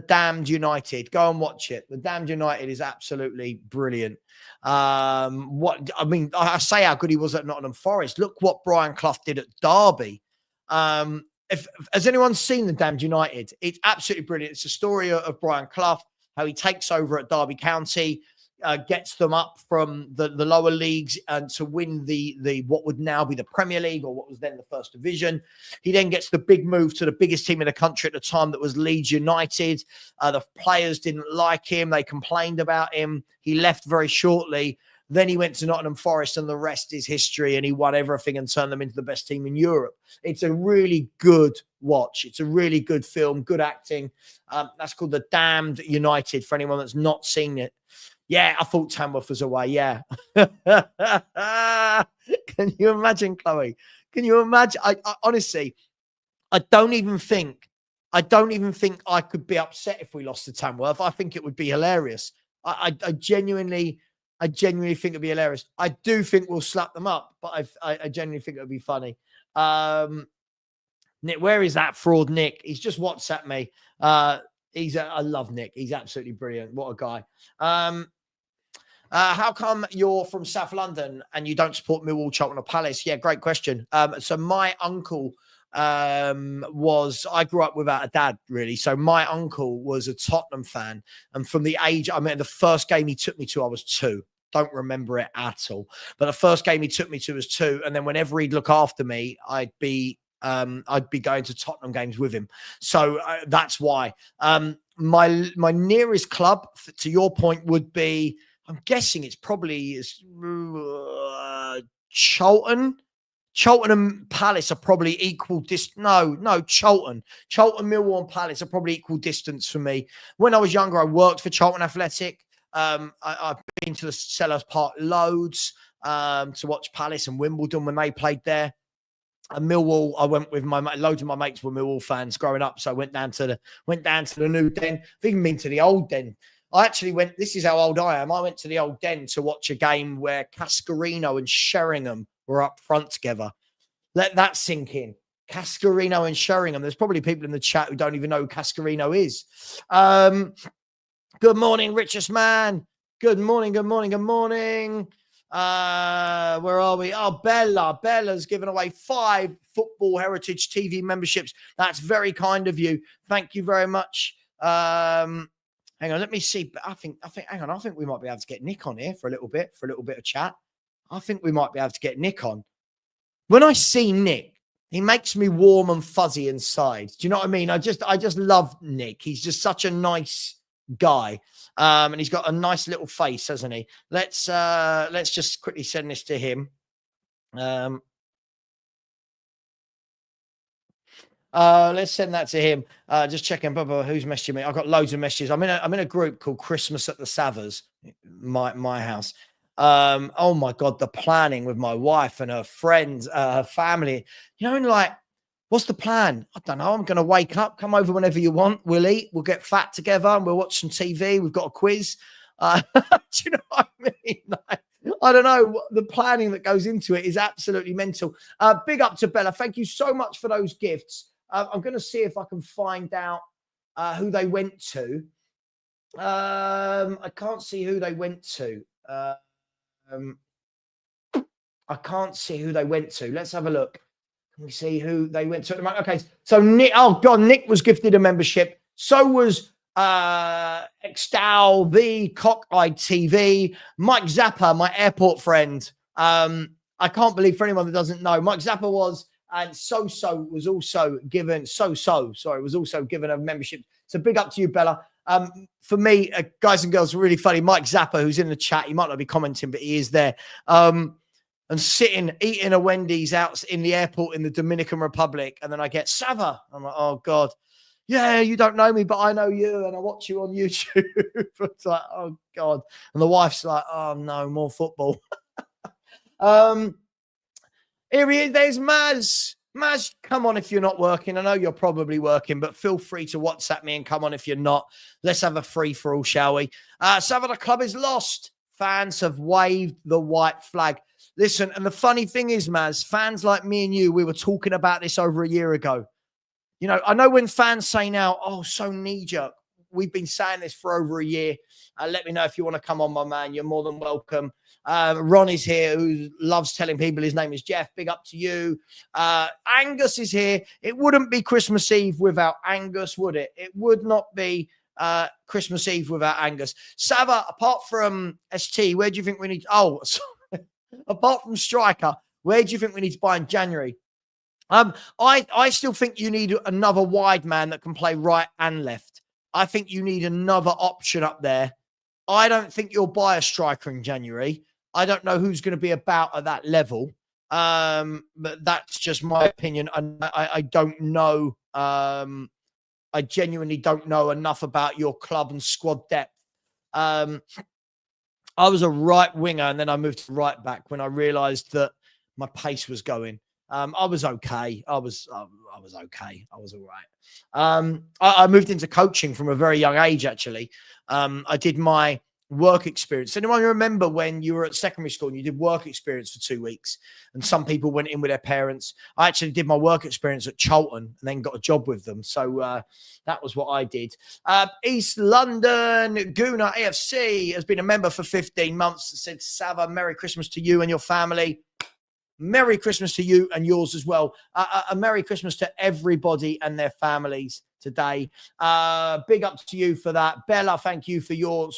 Damned United, go and watch it. The Damned United is absolutely brilliant. I say how good he was at Nottingham Forest. Look what Brian Clough did at Derby. Has anyone seen The Damned United? It's absolutely brilliant. It's a story of Brian Clough, how he takes over at Derby County, gets them up from the lower leagues and to win the what would now be the Premier League, or what was then the First Division. He then gets the big move to the biggest team in the country at the time, that was Leeds United. The players didn't like him. They complained about him. He left very shortly. Then he went to Nottingham Forest, and the rest is history, and he won everything and turned them into the best team in Europe. It's a really good watch. It's a really good film, good acting. That's called The Damned United, for anyone that's not seen it. Yeah, I thought Tamworth was away, yeah. Can you imagine, Chloe? Can you imagine? I honestly, I don't even think I could be upset if we lost to Tamworth. I think it would be hilarious. I genuinely think it'd be hilarious. I do think we'll slap them up, but I genuinely think it'll be funny. Nick, where is that fraud, Nick? He's just WhatsApped me. I love Nick. He's absolutely brilliant. What a guy. How come you're from South London and you don't support Millwall, Charlton or Palace? Yeah, great question. So my uncle I grew up without a dad, really. So my uncle was a Tottenham fan. And from the age, the first game he took me to, I was 2. Don't remember it at all. But the first game he took me to was 2. And then whenever he'd look after me, I'd be going to Tottenham games with him. So that's why. My nearest club, to your point, would be, I'm guessing it's probably Charlton. Charlton and Palace are probably equal distance. No, Charlton, Millwall and Palace are probably equal distance for me. When I was younger, I worked for Charlton Athletic. I've been to the Sellers Park loads to watch Palace and Wimbledon when they played there. And Millwall, I went with loads of my mates were Millwall fans growing up, so I went down to the new Den. I've even been to the old Den. I actually went. This is how old I am. I went to the old Den to watch a game where Cascarino and Sheringham were up front together. Let that sink in. Cascarino and Sheringham. There's probably people in the chat who don't even know who Cascarino is. Good morning, richest man. Good morning. Where are we? Oh, Bella's given away 5 Football Heritage TV memberships. That's very kind of you. Thank you very much. Hang on, let me see. I think we might be able to get Nick on here for a little bit of chat. I think we might be able to get Nick on. When I see Nick, he makes me warm and fuzzy inside. Do you know what I mean? I just love Nick. He's just such a nice guy. And he's got a nice little face, hasn't he? Let's just quickly send this to him. Let's send that to him. Just checking who's messaging me. I've got loads of messages. I'm in a group called Christmas at the Savvas, my house. Oh my God, the planning with my wife and her friends, her family. You know, like, what's the plan? I don't know. I'm going to wake up, come over whenever you want. We'll eat, we'll get fat together, and we'll watch some TV. We've got a quiz. Do you know what I mean? Like, I don't know. The planning that goes into it is absolutely mental. Big up to Bella. Thank you so much for those gifts. I'm going to see if I can find out who they went to. I can't see who they went to. I can't see who they went to. Let's have a look. Can we see who they went to? Okay, so Nick. Oh God, Nick was gifted a membership. So was Extal, the Cockeyed TV, Mike Zappa, my airport friend. I can't believe, for anyone that doesn't know, Mike Zappa was, and So was also given. Was also given a membership. So big up to you, Bella. For me, guys and girls, really funny. Mike Zappa, who's in the chat, he might not be commenting, but he is there. And eating a Wendy's out in the airport in the Dominican Republic. And then I get Savva. I'm like, oh God. Yeah, you don't know me, but I know you. And I watch you on YouTube. It's like, oh God. And the wife's like, oh no, more football. Here he is. There's Maz. Maz, come on if you're not working. I know you're probably working, but feel free to WhatsApp me and come on if you're not. Let's have a free-for-all, shall we? Savva, the club is lost. Fans have waved the white flag. Listen, and the funny thing is, Maz, fans like me and you, we were talking about this over a year ago. You know, I know when fans say now, oh, so knee-jerk. We've been saying this for over a year. Let me know if you want to come on, my man. You're more than welcome. Ron is here, who loves telling people his name is Jeff. Big up to you. Angus is here. It wouldn't be Christmas Eve without Angus, would it? It would not be Christmas Eve without Angus. Savva, apart from ST, where do you think we need? Oh, sorry. Apart from striker, where do you think we need to buy in January? I still think you need another wide man that can play right and left. I think you need another option up there. I don't think you'll buy a striker in January. I don't know who's going to be about at that level. But that's just my opinion. I don't know. I genuinely don't know enough about your club and squad depth. I was a right winger and then I moved to right back when I realised that my pace was going. I was okay. I was okay. I was all right. I moved into coaching from a very young age, actually. I did my work experience. Anyone remember when you were at secondary school and you did work experience for 2 weeks and some people went in with their parents? I actually did my work experience at Charlton and then got a job with them. So that was what I did. East London Gooner AFC has been a member for 15 months. Said, Savva, Merry Christmas to you and your family. Merry Christmas to you and yours as well. A Merry Christmas to everybody and their families today. Big up to you for that. Bella, thank you for your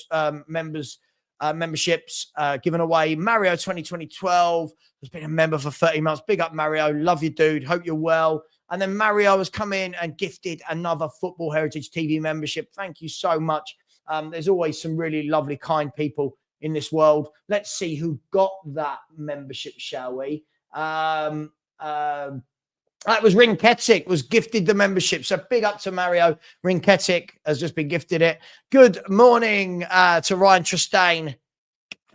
memberships given away. Mario 2012 has been a member for 30 months. Big up, Mario. Love you, dude. Hope you're well. And then Mario has come in and gifted another Football Heritage TV membership. Thank you so much. There's always some really lovely, kind people in this world. Let's see who got that membership, shall we? That was Rinketic was gifted the membership. So big up to Mario. Rinketic has just been gifted it. Good morning to Ryan Tristane.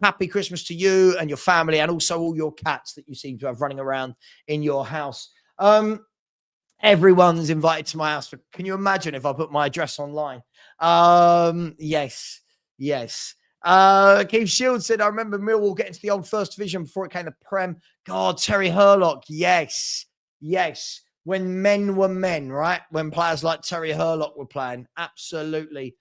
Happy Christmas to you and your family and also all your cats that you seem to have running around in your house. Everyone's invited to my house. Can you imagine if I put my address online? Yes. Keith Shields said, I remember Millwall getting to the old First Division before it came to Prem. God, Terry Hurlock. Yes. When men were men, right? When players like Terry Hurlock were playing. Absolutely.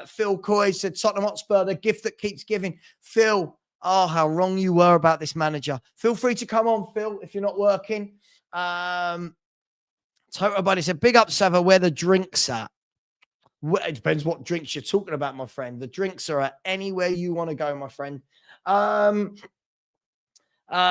Phil Coys said, Tottenham Hotspur, the gift that keeps giving. Phil, oh, how wrong you were about this manager. Feel free to come on, Phil, if you're not working. Total Buddy said, big up, Savva, where the drinks at. It depends what drinks you're talking about, my friend. The drinks are at anywhere you want to go, my friend.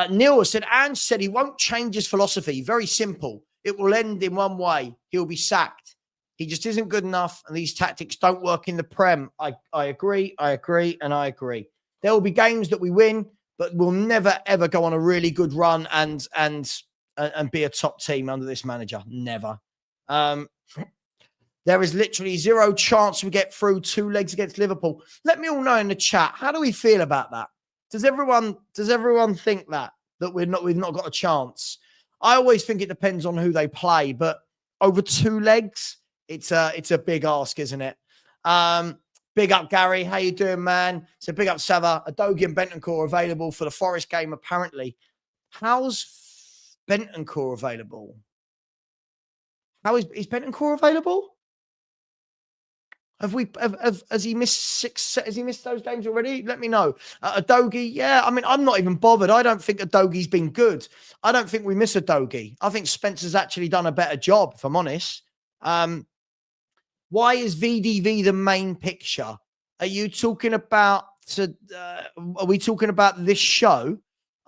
Neil said, Ange said he won't change his philosophy. Very simple. It will end in one way. He'll be sacked. He just isn't good enough, and these tactics don't work in the Prem. I agree. There will be games that we win, but we'll never, ever go on a really good run and be a top team under this manager. Never. There is literally zero chance we get through 2 legs against Liverpool. Let me all know in the chat. How do we feel about that? Does everyone think that we've not got a chance? I always think it depends on who they play, but over 2 legs, it's a big ask, isn't it? Big up, Gary. How you doing, man? So big up, Savva. Adogi and Bentancur available for the Forest game, apparently. How's Bentancur available? Is Bentancur available? Has he missed 6? Has he missed those games already? Let me know. Adogi, yeah. I mean, I'm not even bothered. I don't think Adogi's been good. I don't think we miss Adogi. I think Spencer's actually done a better job, if I'm honest. Why is VDV the main picture? Are you talking about? Are we talking about this show?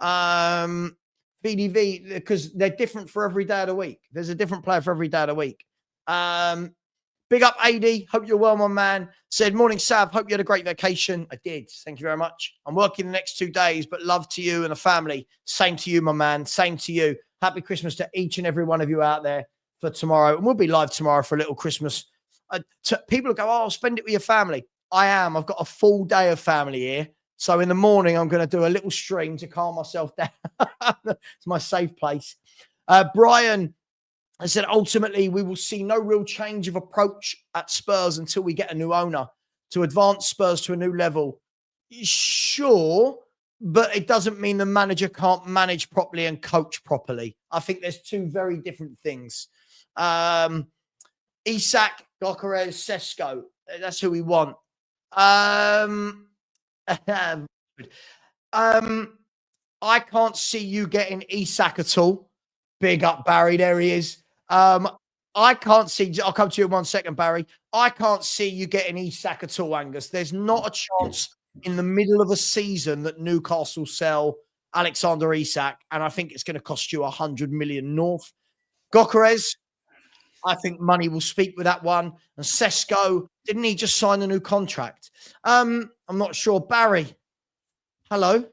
VDV, because they're different for every day of the week. There's a different player for every day of the week. Big up, AD. Hope you're well, my man. Said, morning, Sav. Hope you had a great vacation. I did. Thank you very much. I'm working the next 2 days, but love to you and the family. Same to you, my man. Same to you. Happy Christmas to each and every one of you out there for tomorrow. And we'll be live tomorrow for a little Christmas. People go, oh, spend it with your family. I am. I've got a full day of family here. So in the morning, I'm going to do a little stream to calm myself down. It's my safe place. Brian, I said, ultimately, we will see no real change of approach at Spurs until we get a new owner to advance Spurs to a new level. Sure, but it doesn't mean the manager can't manage properly and coach properly. I think there's 2 very different things. Isak, Gokares, Sesko, that's who we want. I can't see you getting Isak at all. Big up, Barry. There he is. I can't see. I'll come to you in 1 second, Barry. I can't see you getting Isak at all, Angus. There's not a chance in the middle of a season that Newcastle sell Alexander Isak, and I think it's going to cost you 100 million north. Gyökeres, I think money will speak with that one. And Sesko, didn't he just sign a new contract? I'm not sure. Barry, hello.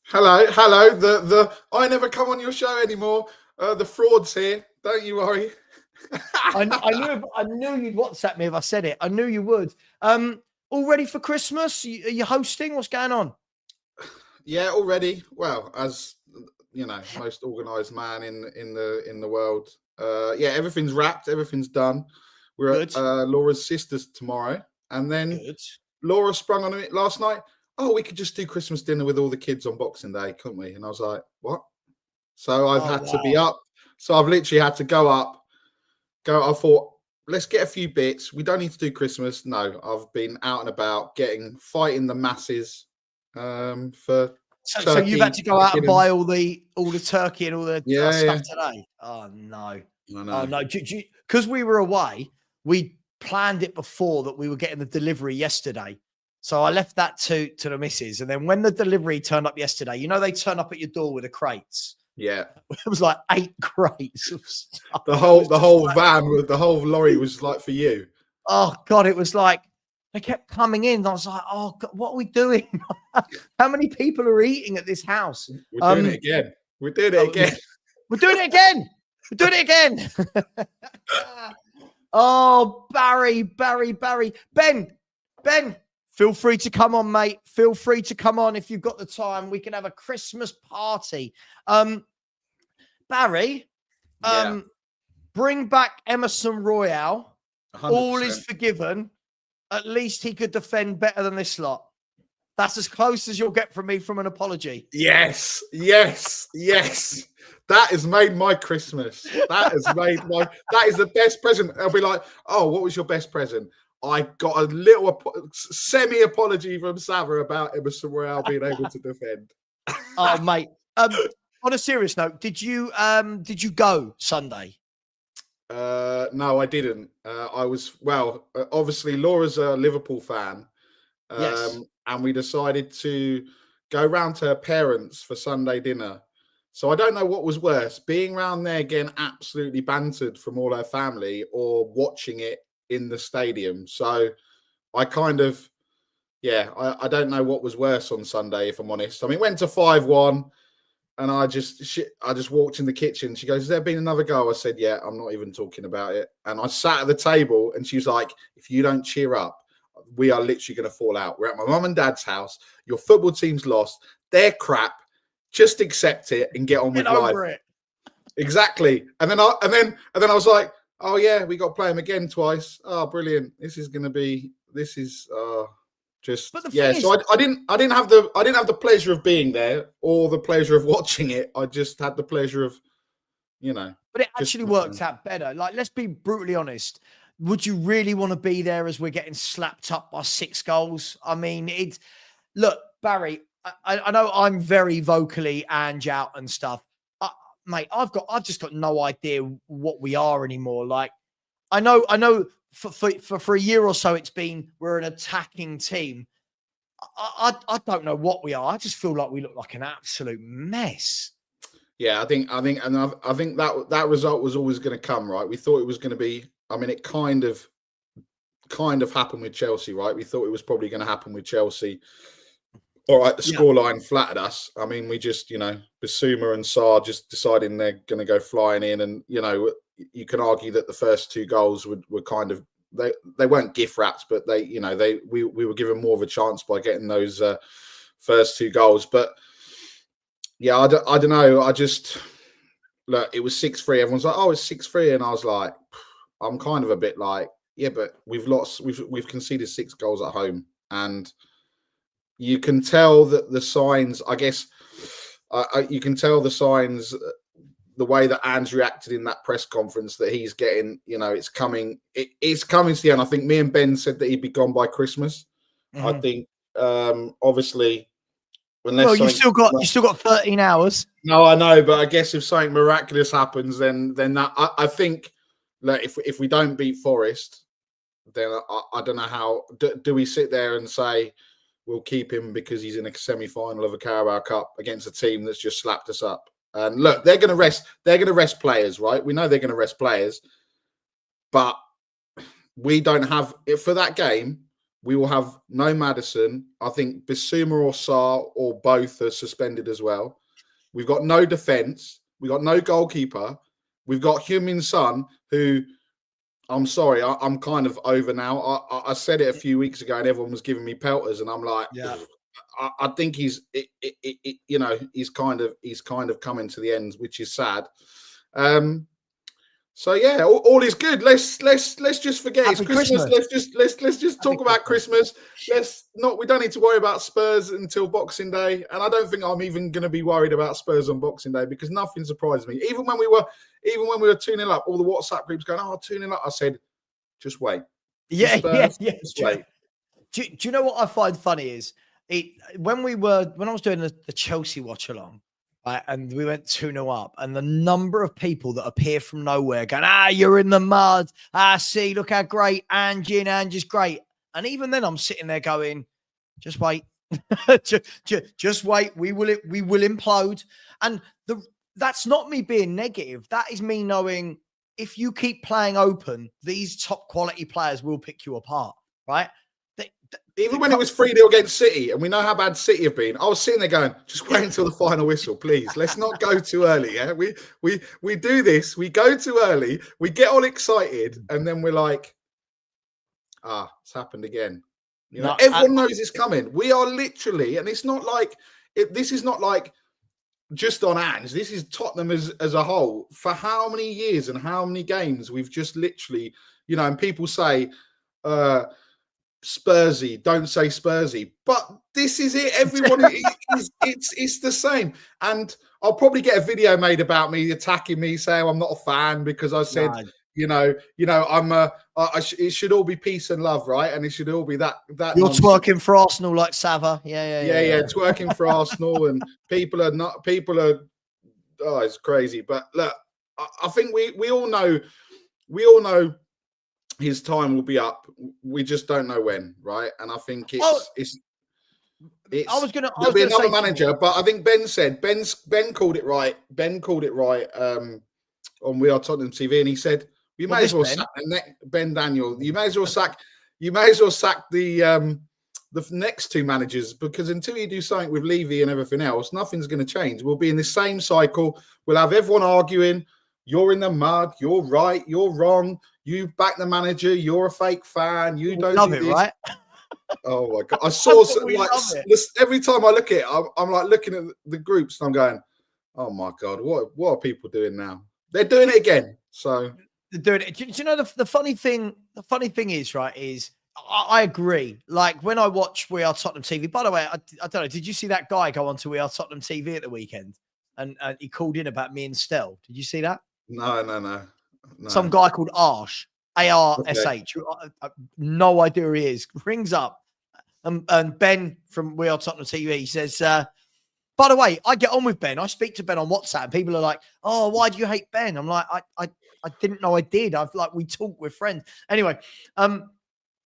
Hello. The I never come on your show anymore. The fraud's here. Don't you worry. I knew you'd WhatsApp me if I said it. I knew you would. All ready for Christmas? Are you hosting? What's going on? Yeah, already. Well, as you know, most organised man in the world. Yeah, everything's wrapped. Everything's done. We're at Laura's sister's tomorrow, and then Laura sprung on it last night. Oh, we could just do Christmas dinner with all the kids on Boxing Day, couldn't we? And I was like, what? So I've had to be up. So I've literally had to go up. I thought, let's get a few bits. We don't need to do Christmas. No, I've been out and about fighting the masses for. So you've had to go out and buy all the turkey and all the stuff today. Oh no! I know. Oh no! Because we were away, we planned it before that we were getting the delivery yesterday. So I left that to the missus, and then when the delivery turned up yesterday, you know they turn up at your door with the crates. Yeah, it was like 8 crates of stuff. The whole van with the whole lorry was like for you. Oh God, it was like they kept coming in. I was like, oh God, what are we doing? How many people are eating at this house? We're doing it again. We're doing it again. We're doing it again. We're doing it again. Oh, Barry. Ben, feel free to come on, mate. Feel free to come on if you've got the time. We can have a Christmas party. Barry, bring back Emerson Royale. 100%. All is forgiven. At least he could defend better than this lot. That's as close as you'll get from me from an apology. Yes. That has made my Christmas. That is the best present. I'll be like, oh, what was your best present? I got a little semi-apology from Savva about Emerson Royale being able to defend. Oh, mate. On a serious note, did you go Sunday? No, I didn't. Obviously Laura's a Liverpool fan. Yes. And we decided to go round to her parents for Sunday dinner. So I don't know what was worse, being round there getting absolutely bantered from all her family or watching it in the stadium. So I kind of, I don't know what was worse on Sunday, if I'm honest. I mean, it went to 5-1 and I just walked in the kitchen. She goes, has there been another goal? I said, yeah, I'm not even talking about it. And I sat at the table and she was like, if you don't cheer up, we are literally going to fall out. We're at my mum and dad's house. Your football team's lost. They're crap. Just accept it and get on with life. It. Exactly. And then I was like, oh yeah, we got to play them again twice. Oh, brilliant. So I didn't have the pleasure of being there or the pleasure of watching it. I just had the pleasure of, But it actually worked out better. Like, let's be brutally honest. Would you really want to be there as we're getting slapped up by 6 goals? I mean, look, Barry, I know I'm very vocally Ange out and stuff. Mate, I've just got no idea what we are anymore. Like, I know for a year or so, we're an attacking team. I don't know what we are. I just feel like we look like an absolute mess. Yeah, I think that result was always going to come, right? We thought it was going to be. I mean, it kind of happened with Chelsea, right? We thought it was probably going to happen with Chelsea. All right, the scoreline flattered us. I mean, we just, Bissouma and Sarr just deciding they're going to go flying in. And, you can argue that the first 2 goals were kind of, they weren't gift wraps, but we were given more of a chance by getting those first 2 goals. But, yeah, I don't know. Look, it was 6-3. Everyone's like, oh, it's 6-3. And I was like, I'm kind of a bit like, yeah, but we've conceded 6 goals at home. And you can tell that the signs, I guess, you can tell the signs, the way that Ange reacted in that press conference that he's getting, it's coming to the end. I think me and Ben said that he'd be gone by Christmas. Mm-hmm. I think, obviously, you still got 13 hours. No, I know, but I guess if something miraculous happens, then that I think, look, if we don't beat Forest, then I don't know how. Do we sit there and say we'll keep him because he's in a semi-final of a Carabao Cup against a team that's just slapped us up? And look, they're going to rest. They're going to rest players, right? We know they're going to rest players, but we don't have it for that game. We will have no Maddison. I think Bissouma or Sarr or both are suspended as well. We've got no defence. We've got no goalkeeper. We've got Heung-min Son, who, I'm sorry, I'm kind of over now. I said it a few weeks ago and everyone was giving me pelters and I'm like, yeah. I think he's kind of coming to the end, which is sad. So yeah, all is good. Let's just forget Happy it's Christmas. Let's just talk about Christmas. We don't need to worry about Spurs until Boxing Day. And I don't think I'm even going to be worried about Spurs on Boxing Day because nothing surprised me. Even when we were 2-0 up, all the WhatsApp groups going, 2-0 up. I said, just wait. Yeah. Just wait. Do you know what I find funny is when I was doing the Chelsea watch along, right, and we went 2-0 up, and the number of people that appear from nowhere going, you're in the mud. See, look how great Angie's great. And even then I'm sitting there going, just wait. just wait. We will implode. And that's not me being negative. That is me knowing if you keep playing open, these top quality players will pick you apart, right? Even when it was 3-0 against City, and we know how bad City have been, I was sitting there going, just wait until the final whistle, please. Let's not go too early. Yeah, we do this. We go too early. We get all excited, and then we're like, it's happened again. Everyone knows it's coming. We are literally, and it's not like this is not like just on Ange. This is Tottenham as a whole. For how many years and how many games we've just literally, and people say, Spursy, don't say Spursy, but this is it. Everyone, it's the same. And I'll probably get a video made about me attacking me, saying I'm not a fan because I said, it should all be peace and love, right? And it should all be that. You're nonsense. Twerking for Arsenal like Savva, yeah. Twerking for Arsenal, and people are. Oh, it's crazy. But look, I think we all know. His time will be up. We just don't know when, right? And I think it's. There'll be another manager, but I think Ben called it right. Ben called it right on We Are Tottenham TV, and he said you may as well sack Ben Daniel. You may as well sack the next two managers because until you do something with Levy and everything else, nothing's going to change. We'll be in the same cycle. We'll have everyone arguing. You're in the mud. You're right. You're wrong. You back the manager. You're a fake fan. You don't love do it, this. right? Oh my god! I saw every time I look at it, I'm like looking at the groups and I'm going, "Oh my god, what are people doing now? They're doing it again." So they're doing it. Do you know the funny thing? The funny thing is, right? Is I agree. Like when I watch We Are Tottenham TV. By the way, I don't know. Did you see that guy go on to We Are Tottenham TV at the weekend? And he called in about me and Stell. Did you see that? No. Some guy called Arsh, ARSH. Okay. No idea who he is. Rings up. And Ben from We Are Tottenham TV says, by the way, I get on with Ben. I speak to Ben on WhatsApp. People are like, oh, why do you hate Ben? I'm like, I didn't know I did. We talk with friends. Anyway, even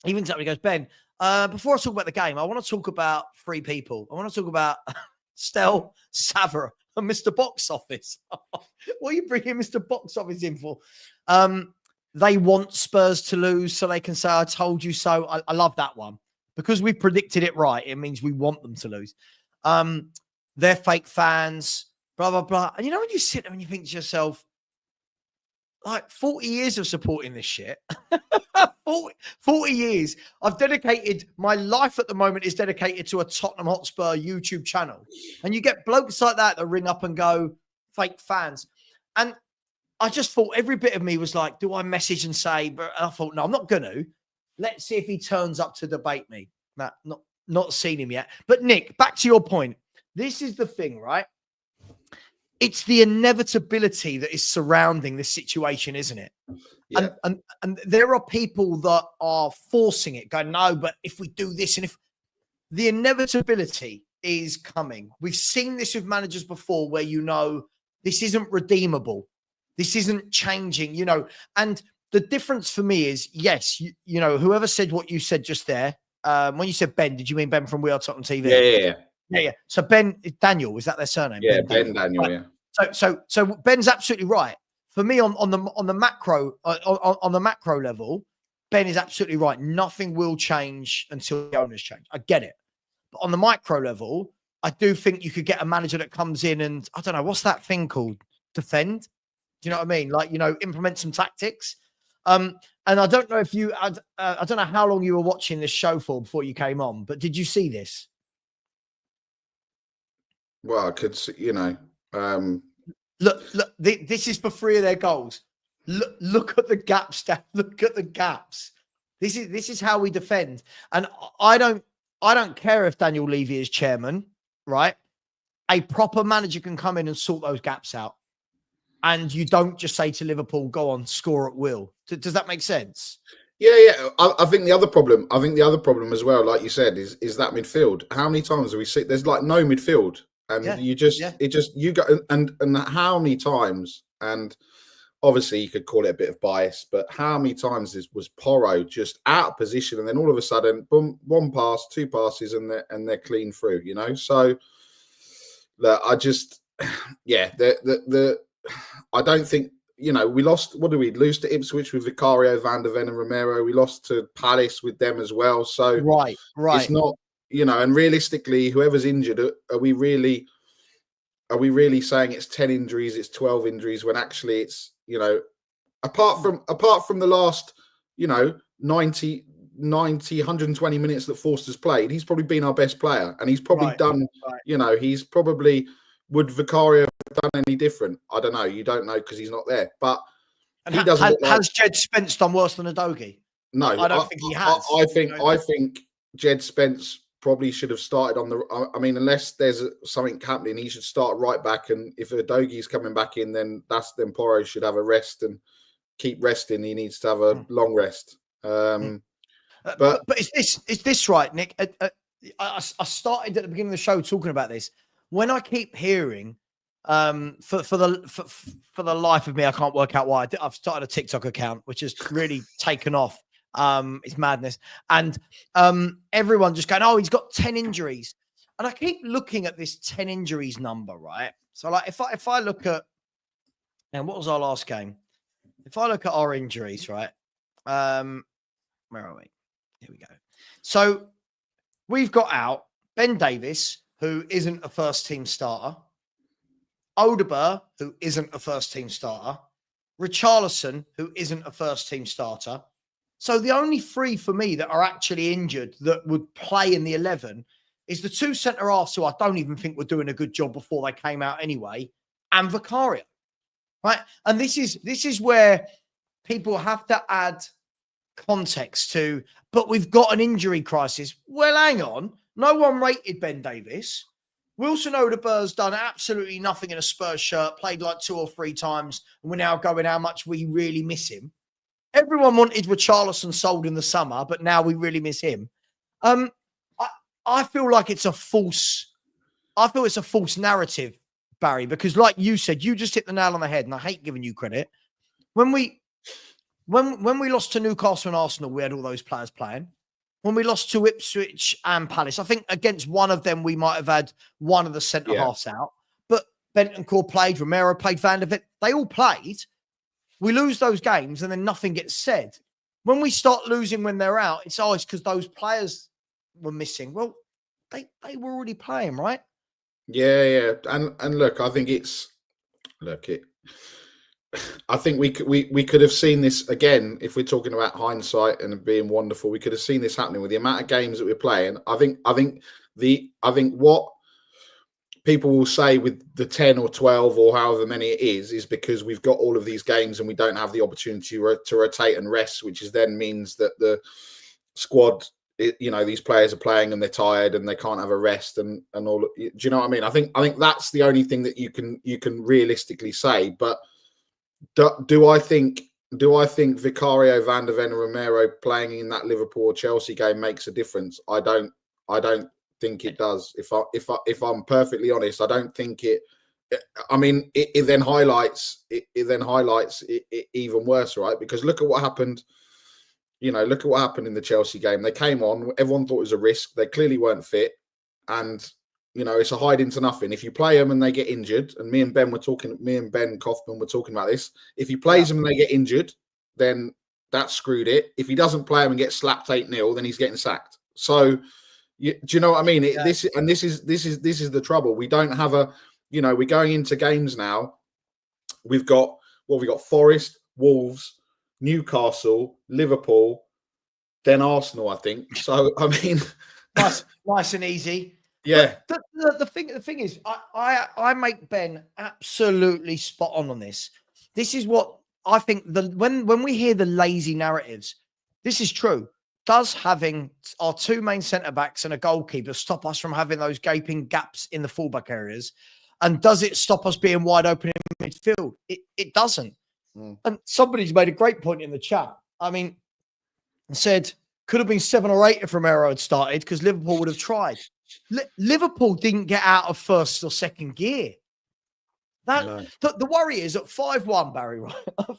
he goes, Ben, before I talk about the game, I want to talk about three people. I want to talk about Stell, Savva, and Mr. Box Office. What are you bringing Mr. Box Office in for? They want Spurs to lose so they can say, I told you so. I love that one. Because we predicted it right, it means we want them to lose. They're fake fans, blah, blah, blah. And when you sit there and you think to yourself, like 40 years of supporting this shit, 40 years. I've dedicated, my life at the moment is dedicated to a Tottenham Hotspur YouTube channel. And you get blokes like that ring up and go, fake fans. And I just thought every bit of me was like, do I message and say, but I thought, no, I'm not going to. Let's see if he turns up to debate me. Nah, not seen him yet. But Nick, back to your point. This is the thing, right? It's the inevitability that is surrounding this situation, isn't it? Yeah. And there are people that are forcing it, going, no, but if we do this, and if the inevitability is coming. We've seen this with managers before where this isn't redeemable. This isn't changing, and the difference for me is, yes, you know, whoever said what you said just there, when you said Ben, did you mean Ben from We Are Tottenham TV? Yeah. So Daniel, is that their surname? Yeah, Ben Daniel. Right. Yeah. So Ben's absolutely right. For me, on the macro level, Ben is absolutely right. Nothing will change until the owners change. I get it. But on the micro level, I do think you could get a manager that comes in and, I don't know, what's that thing called? Defend? Do you know what I mean? Like, you know, implement some tactics. And I don't know if I don't know how long you were watching this show for before you came on, but did you see this? Well, I could see, you know. Look, this is for 3 of their goals. Look at the gaps, Dan. Look at the gaps. This is how we defend. And I don't care if Daniel Levy is chairman, right? A proper manager can come in and sort those gaps out. And you don't just say to Liverpool, go on, score at will. Does that make sense? Yeah. I think the other problem as well, like you said, is that midfield. How many times do we see there's like no midfield? And you go and how many times, and obviously you could call it a bit of bias, but how many times was Porro just out of position, and then all of a sudden, boom, 1 pass, 2 passes, and they're clean through, you know? So I just, yeah, I don't think, you know, we lost. What did we lose to Ipswich with Vicario, Van der Ven, and Romero? We lost to Palace with them as well. So right, it's not, you know, and realistically, whoever's injured, are we really saying it's 10 injuries, it's 12 injuries, when actually it's, you know, apart from the last, you know, 90, 120 minutes that Forster's played, he's probably been our best player, and he's probably done, you know, he's probably, would Vicario have done any different? I don't know. You don't know because he's not there. But he doesn't. Has Jed Spence done worse than Udogie? No, I don't think he has. I think Jed Spence probably should have started on the. I mean, unless there's something happening, he should start right back. And if Udogie's coming back in, then Porro should have a rest and keep resting. He needs to have a long rest. But is this right, Nick? I started at the beginning of the show talking about this. When I keep hearing, for the life of me, I can't work out why. I've started a TikTok account, which has really taken off. It's madness. And everyone just going, oh, he's got 10 injuries. And I keep looking at this 10 injuries number, right? So like if I look at, and what was our last game? If I look at our injuries, right? Where are we? Here we go. So we've got out Ben Davis, who isn't a first team starter, Odegaard, who isn't a first team starter, Richarlison, who isn't a first team starter. So the only 3 for me that are actually injured that would play in the 11 is the 2 centre halves who I don't even think were doing a good job before they came out anyway, and Vicario, right? And this is where people have to add context to, but we've got an injury crisis. Well, hang on. No one rated Ben Davis. Wilson Odegaard's done absolutely nothing in a Spurs shirt, played like 2 or 3 times, and we're now going how much we really miss him. Everyone wanted Richarlison sold in the summer, but now we really miss him. I feel like it's a false narrative, Barry, because like you said, you just hit the nail on the head, and I hate giving you credit. When we lost to Newcastle and Arsenal, we had all those players playing. When we lost to Ipswich and Palace, I think against one of them, we might have had one of the centre-halves out. But Bentancur played, Romero played, Van der Ven. They all played. We lose those games and then nothing gets said. When we start losing when they're out, it's always because those players were missing. Well, they were already playing, right? Yeah. And look, I think I think we could have seen this again, if we're talking about hindsight and being wonderful. We could have seen this happening with the amount of games that we're playing. I think what people will say with the 10 or 12 or however many it is because we've got all of these games and we don't have the opportunity to rotate and rest, which then means that the squad, you know, these players are playing and they're tired and they can't have a rest and all. Do you know what I mean? I think that's the only thing that you can realistically say. But do I think Vicario, Van der Ven, and Romero playing in that Liverpool or Chelsea game makes a difference? I don't think it does. If I'm perfectly honest, I don't think it I mean, it then highlights it even worse, right? Because look at what happened. Look at what happened in the Chelsea game. They came on. Everyone thought it was a risk. They clearly weren't fit, and it's a hide into nothing. If you play them and they get injured, and me and Ben Kaufman were talking about this. If he plays them and they get injured, then that screwed it. If he doesn't play them and gets slapped 8-0, then he's getting sacked. So, do you know what I mean? This is the trouble. We don't have a, we're going into games now. We've got Forest, Wolves, Newcastle, Liverpool, then Arsenal, I think. So, I mean, nice and easy. Yeah. The thing is, I make Ben absolutely spot on this. This is what I think. When we hear the lazy narratives, this is true. Does having our two main centre backs and a goalkeeper stop us from having those gaping gaps in the fullback areas? And does it stop us being wide open in midfield? It doesn't. And somebody's made a great point in the chat. I mean, said could have been 7 or 8 if Romero had started because Liverpool would have tried. Liverpool didn't get out of first or second gear. The worry is at 5-1, Barry, right?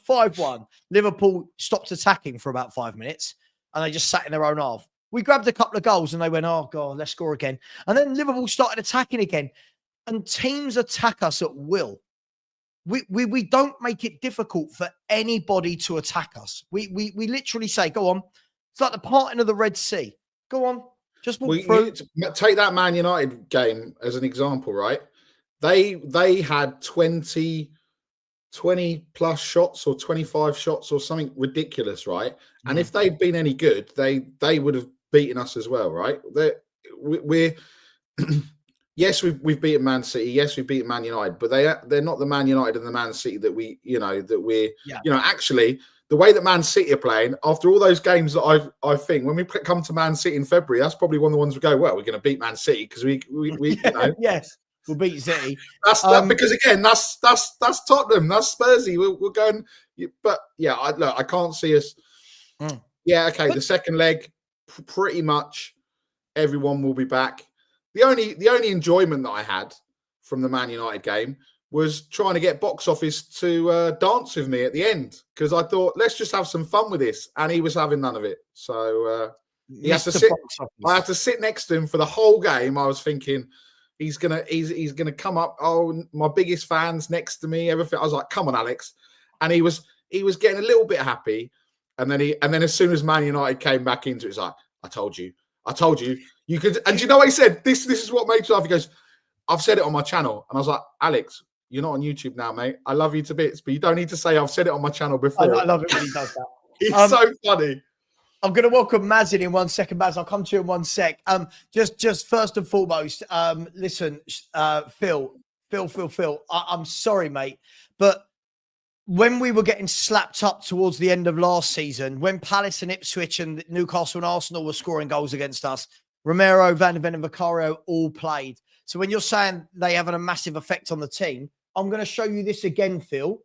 5-1, Liverpool stopped attacking for about 5 minutes and they just sat in their own half. We grabbed a couple of goals and they went, oh, God, let's score again. And then Liverpool started attacking again. And teams attack us at will. We don't make it difficult for anybody to attack us. We literally say, go on. It's like the parting of the Red Sea. Go on. Just walk through. Take that Man United game as an example, right? They had 20 plus shots or 25 shots or something ridiculous, right? And if they'd been any good, they would have beaten us as well, right? We're yes, we've beaten Man City. Yes, we've beaten Man United, but they're not the Man United and the Man City that we're actually the way that Man City are playing after all those games that I think when we come to Man City in February, that's probably one of the ones we go, well, we're going to beat Man City because we yes, we'll beat City. Because again, that's Tottenham, that's Spursy. We're going, but yeah, I can't see us. Yeah, okay. But the second leg, pretty much everyone will be back. The only enjoyment that I had from the Man United game was trying to get box office to dance with me at the end because I thought let's just have some fun with this, and he was having none of it. So he had to sit. I had to sit next to him for the whole game. I was thinking he's gonna come up. Oh, my biggest fans next to me. Everything. I was like, come on, Alex, and he was getting a little bit happy, and then as soon as Man United came back into it, it's like I told you. You could, and do you know what he said? This is what makes me laugh. He goes, I've said it on my channel. And I was like, Alex, you're not on YouTube now, mate. I love you to bits, but you don't need to say I've said it on my channel before. I love it when he does that. It's so funny. I'm going to welcome Maz in 1 second, Maz. I'll come to you in 1 sec. Just first and foremost, listen, Phil, I'm sorry, mate, but when we were getting slapped up towards the end of last season, when Palace and Ipswich and Newcastle and Arsenal were scoring goals against us, Romero, Van de Ven and Vicario all played. So when you're saying they having a massive effect on the team, I'm going to show you this again, Phil.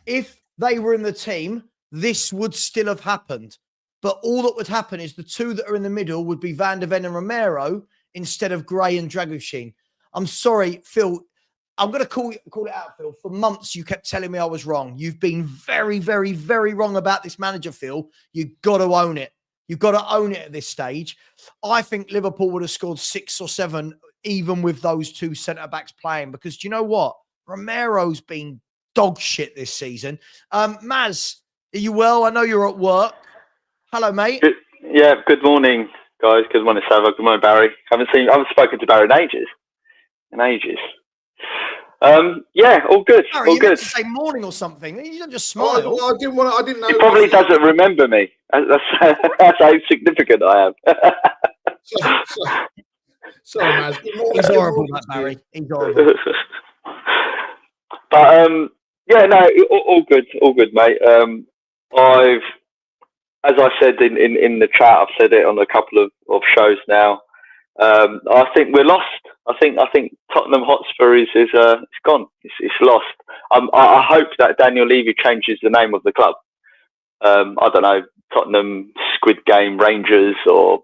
If they were in the team, this would still have happened. But all that would happen is the two that are in the middle would be Van de Ven and Romero instead of Gray and Dragushin. I'm sorry, Phil. I'm going to call it out, Phil. For months, you kept telling me I was wrong. You've been very, very, very wrong about this manager, Phil. You've got to own it. You've got to own it at this stage. I think Liverpool would have scored 6 or 7, even with those two centre-backs playing. Because do you know what? Romero's been dog shit this season. Maz, are you well? I know you're at work. Hello, mate. Good morning, guys. Good morning, Savva. Good morning, Barry. I haven't spoken to Barry in ages. All good. Barry, all you good. meant to say morning or something. You don't just smile. Well, I didn't know. He probably doesn't remember me. That's how significant I am. Sorry, man. He's horrible, that Barry. He's horrible. But all good, mate. As I said in the chat, I've said it on a couple of shows now. I think we're lost. I think Tottenham Hotspur is gone. It's lost. I hope that Daniel Levy changes the name of the club. I don't know, Tottenham Squid Game Rangers or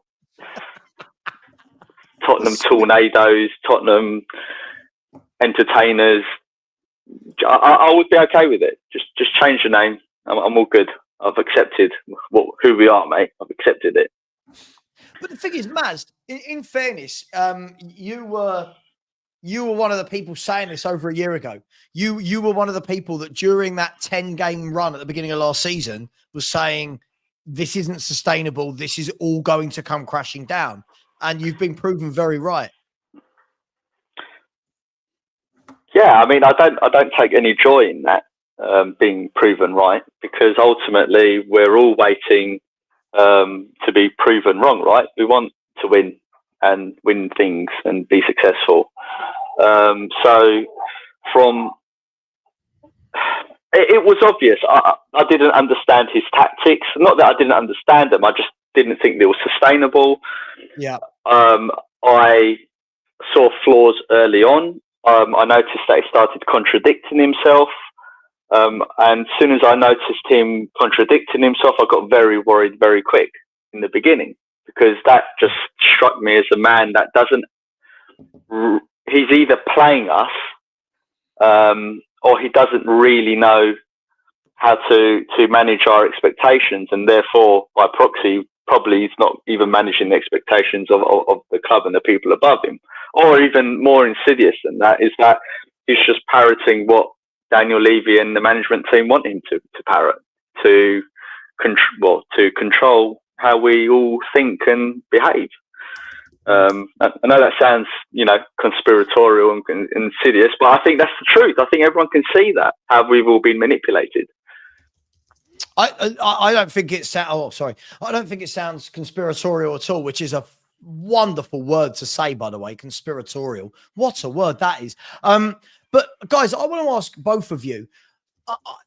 Tottenham Tornadoes, Tottenham Entertainers. I would be okay with it. Just change the name. I'm all good. I've accepted who we are, mate. I've accepted it. But the thing is, Maz, in fairness, you were one of the people saying this over a year ago. You were one of the people that during that 10-game run at the beginning of last season was saying, this isn't sustainable. This is all going to come crashing down. And you've been proven very right. Yeah, I mean, I don't take any joy in that being proven right, because ultimately we're all waiting to be proven wrong, right? We want to win and win things and be successful. So from it was obvious. I didn't understand his tactics. Not that I didn't understand them. I just didn't think they were sustainable. Yeah. I saw flaws early on. I noticed that he started contradicting himself. And as soon as I noticed him contradicting himself, I got very worried very quick in the beginning, because that just struck me as a man that doesn't. He's either playing us, or he doesn't really know how to manage our expectations, and therefore, by proxy, probably he's not even managing the expectations of the club and the people above him. Or even more insidious than that is that he's just parroting what Daniel Levy and the management team want him to parrot, to control how we all think and behave. I know that sounds, conspiratorial and insidious, but I think that's the truth. I think everyone can see that, how we've all been manipulated. I don't think it sounds. I don't think it sounds conspiratorial at all, which is a wonderful word to say, by the way. Conspiratorial. What a word that is. But guys, I want to ask both of you.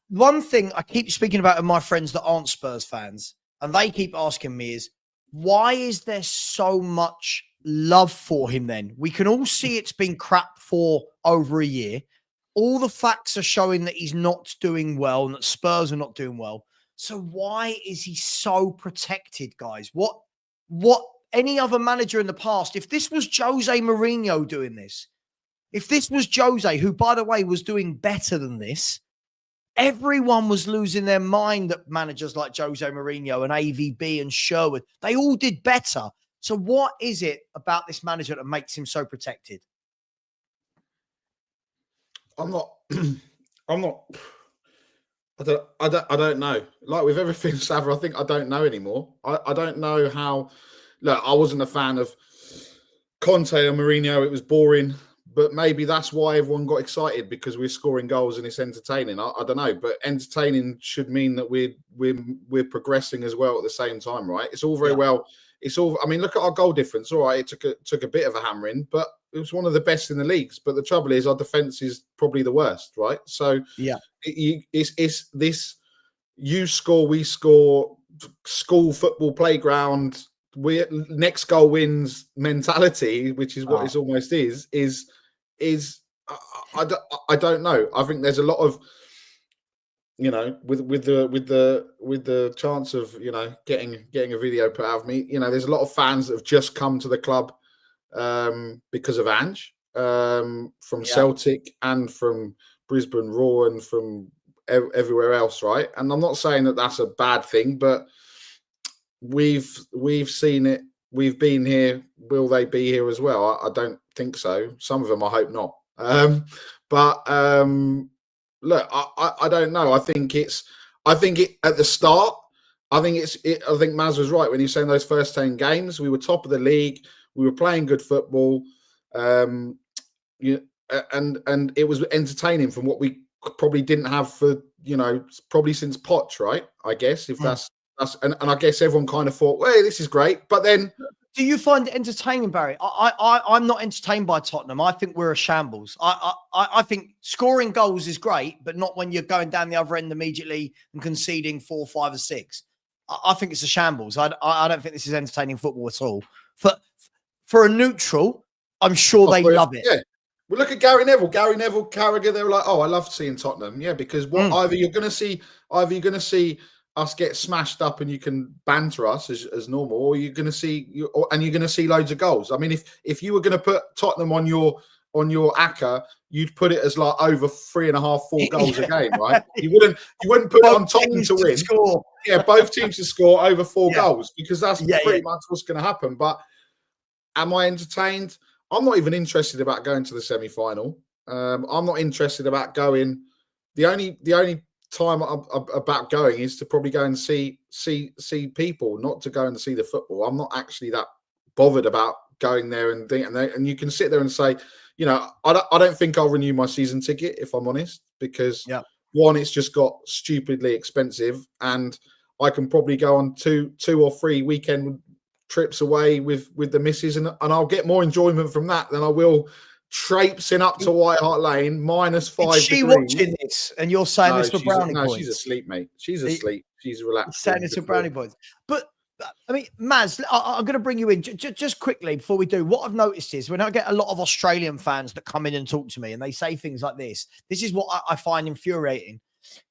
One thing I keep speaking about with my friends that aren't Spurs fans, and they keep asking me is, why is there so much love for him then? We can all see it's been crap for over a year. All the facts are showing that he's not doing well and that Spurs are not doing well. So why is he so protected, guys? What any other manager in the past, if this was Jose Mourinho doing this, if this was Jose, who, by the way, was doing better than this, everyone was losing their mind that managers like Jose Mourinho and AVB and Sherwood, they all did better. So what is it about this manager that makes him so protected? I don't know. Like with everything, Savva, I think I don't know anymore. I don't know how. Look, I wasn't a fan of Conte or Mourinho. It was boring, but maybe that's why everyone got excited, because we're scoring goals and it's entertaining. I don't know, but entertaining should mean that we're progressing as well at the same time, right? It's all very well. It's all. I mean, look at our goal difference. All right, it took a bit of a hammering, but it was one of the best in the leagues. But the trouble is, our defense is probably the worst, right? So it's this: you score, we score. School football playground. Next goal wins mentality, which is what it almost is. I don't know. I think there's a lot of, with the chance of getting a video put out of me, there's a lot of fans that have just come to the club because of Ange, from Celtic and from Brisbane Roar and from everywhere else, right? And I'm not saying that that's a bad thing, but we've seen it. We've been here. Will they be here as well? I don't think so. Some of them, I hope not. Look, I don't know. I think it at the start. I think Maz was right when he was saying those first 10 games, we were top of the league. We were playing good football. And it was entertaining from what we probably didn't have for, probably since Poch, right? I guess if that's and I guess everyone kind of thought, well, this is great. But then, do you find it entertaining, Barry? I'm not entertained by Tottenham. I think we're a shambles. I think scoring goals is great, but not when you're going down the other end immediately and conceding 4, 5, or 6. I think it's a shambles. I don't think this is entertaining football at all. For a neutral, I'm sure they love it. Yeah. Well, look at Gary Neville. Gary Neville, Carragher, they were like, oh, I love seeing Tottenham. Yeah, because either you're going to see us get smashed up and you can banter us as normal, or you're going to see loads of goals. I mean, if you were going to put Tottenham on your on your ACCA, you'd put it as like over 3.5, 4 goals a game, right? You wouldn't put it on Tottenham to win. Score. Yeah, both teams to score over 4 goals, because that's pretty much what's going to happen. But am I entertained? I'm not even interested about going to the semi-final. I'm not interested about going. The only time about going is to probably go and see people, not to go and see the football. I'm not actually that bothered about going there and you can sit there and say, you know, I don't think I'll renew my season ticket, if I'm honest, because one, it's just got stupidly expensive, and I can probably go on two or three weekend trips away with the missus, and I'll get more enjoyment from that than I will traipsing up to White Hart Lane -5 Is she degrees. watching this and you're saying this for brownie points? She's asleep, mate. She's asleep. She's relaxed. Saying this for brownie points. But I mean, Maz, I'm going to bring you in just quickly before we do. What I've noticed is when I get a lot of Australian fans that come in and talk to me and they say things like this, this is what I find infuriating.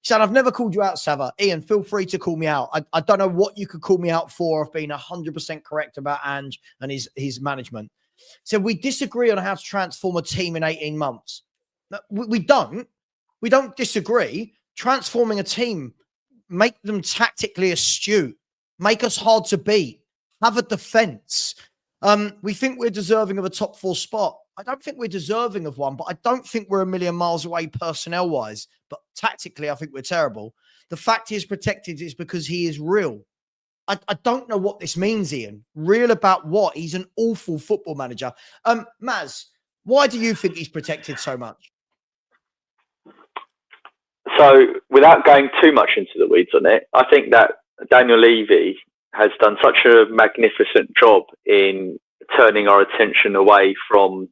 Son, I've never called you out, Savva. Ian, feel free to call me out. I don't know what you could call me out for. I've been 100% correct about Ange and his management. So we disagree on how to transform a team in 18 months. We don't disagree. Transforming a team, make them tactically astute, make us hard to beat, have a defense. We think we're deserving of a top 4 spot. I don't think we're deserving of one, but I don't think we're a million miles away personnel-wise. But tactically, I think we're terrible. The fact he is protected is because he is real. I don't know what this means, Ian. Real about what? He's an awful football manager. Maz, why do you think he's protected so much? So, without going too much into the weeds on it, I think that Daniel Levy has done such a magnificent job in turning our attention away from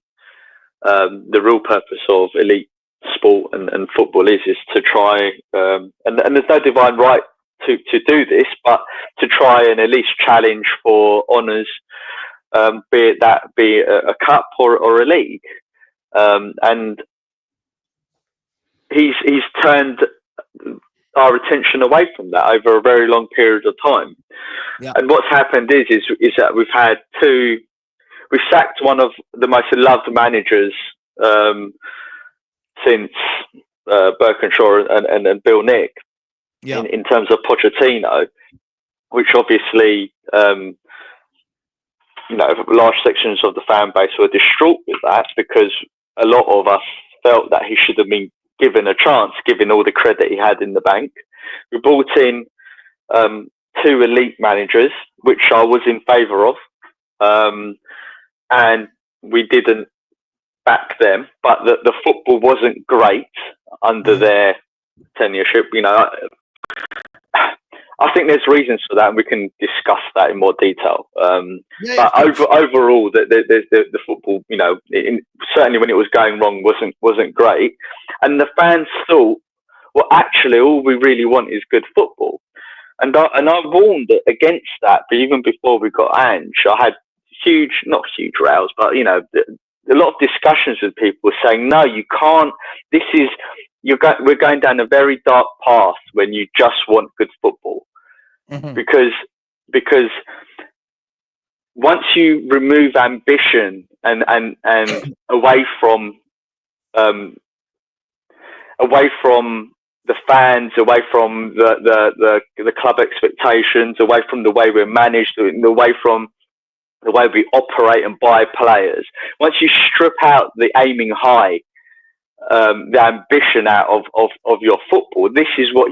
the real purpose of elite sport and football is to try, and there's no divine right to do this, but to try and at least challenge for honours, be it a cup or a league, and he's turned our attention away from that over a very long period of time. Yeah. And what's happened is that we've sacked one of the most loved managers since Birkinshaw and Bill Nick, in terms of Pochettino, which obviously, large sections of the fan base were distraught with that, because a lot of us felt that he should have been given a chance, given all the credit he had in the bank. We brought in 2 elite managers, which I was in favour of, and we didn't back them. But the football wasn't great under their tenureship. I think there's reasons for that, and we can discuss that in more detail. But overall, the football, certainly when it was going wrong, wasn't great. And the fans thought, well, actually, all we really want is good football. And I warned against that, but even before we got Ange, I had not huge rows, but a lot of discussions with people saying, no, you can't. We're going down a very dark path when you just want good football, because once you remove ambition and away from the fans, away from the club expectations, away from the way we're managed, away from the way we operate and buy players. Once you strip out the aiming high, the ambition out of your football, this is what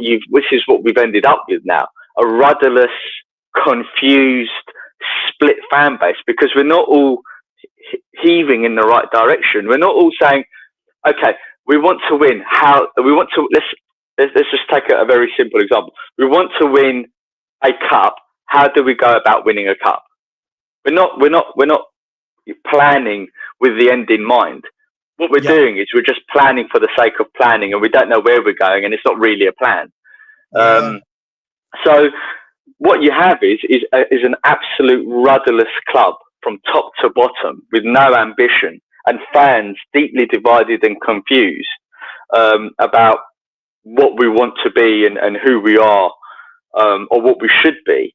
we've ended up with now: a rudderless, confused, split fan base, because we're not all heaving in the right direction. We're not all saying, okay, we want to win. Let's just take a very simple example. We want to win a cup. How do we go about winning a cup? We're not planning with the end in mind. What we're doing is we're just planning for the sake of planning, and we don't know where we're going, and it's not really a plan. So what you have is an absolute rudderless club from top to bottom, with no ambition, and fans deeply divided and confused about what we want to be and who we are, or what we should be.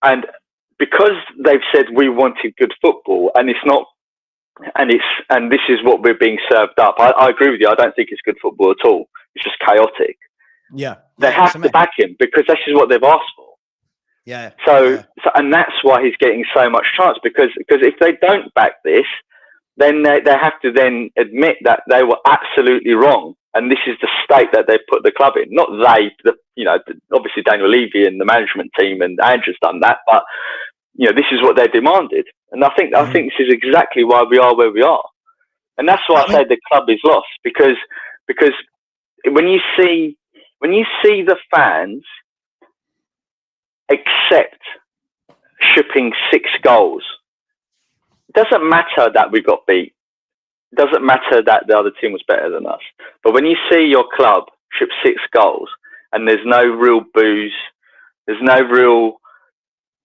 And because they've said we wanted good football, and it's not and this is what we're being served up. I agree with you. I don't think it's good football at all. It's just chaotic. Yeah, they have to back him because this is what they've asked for. Yeah. So and that's why he's getting so much chance, because if they don't back this, then they have to then admit that they were absolutely wrong, and this is the state that they put the club in. Not they, obviously Daniel Levy and the management team and Andrew's done that, but this is what they demanded, and I think this is exactly why we are where we are, and that's why I say the club is lost, because when you see the fans accept shipping 6 goals. It doesn't matter that we got beat. It doesn't matter that the other team was better than us. But when you see your club ship 6 goals and there's no real booze, there's no real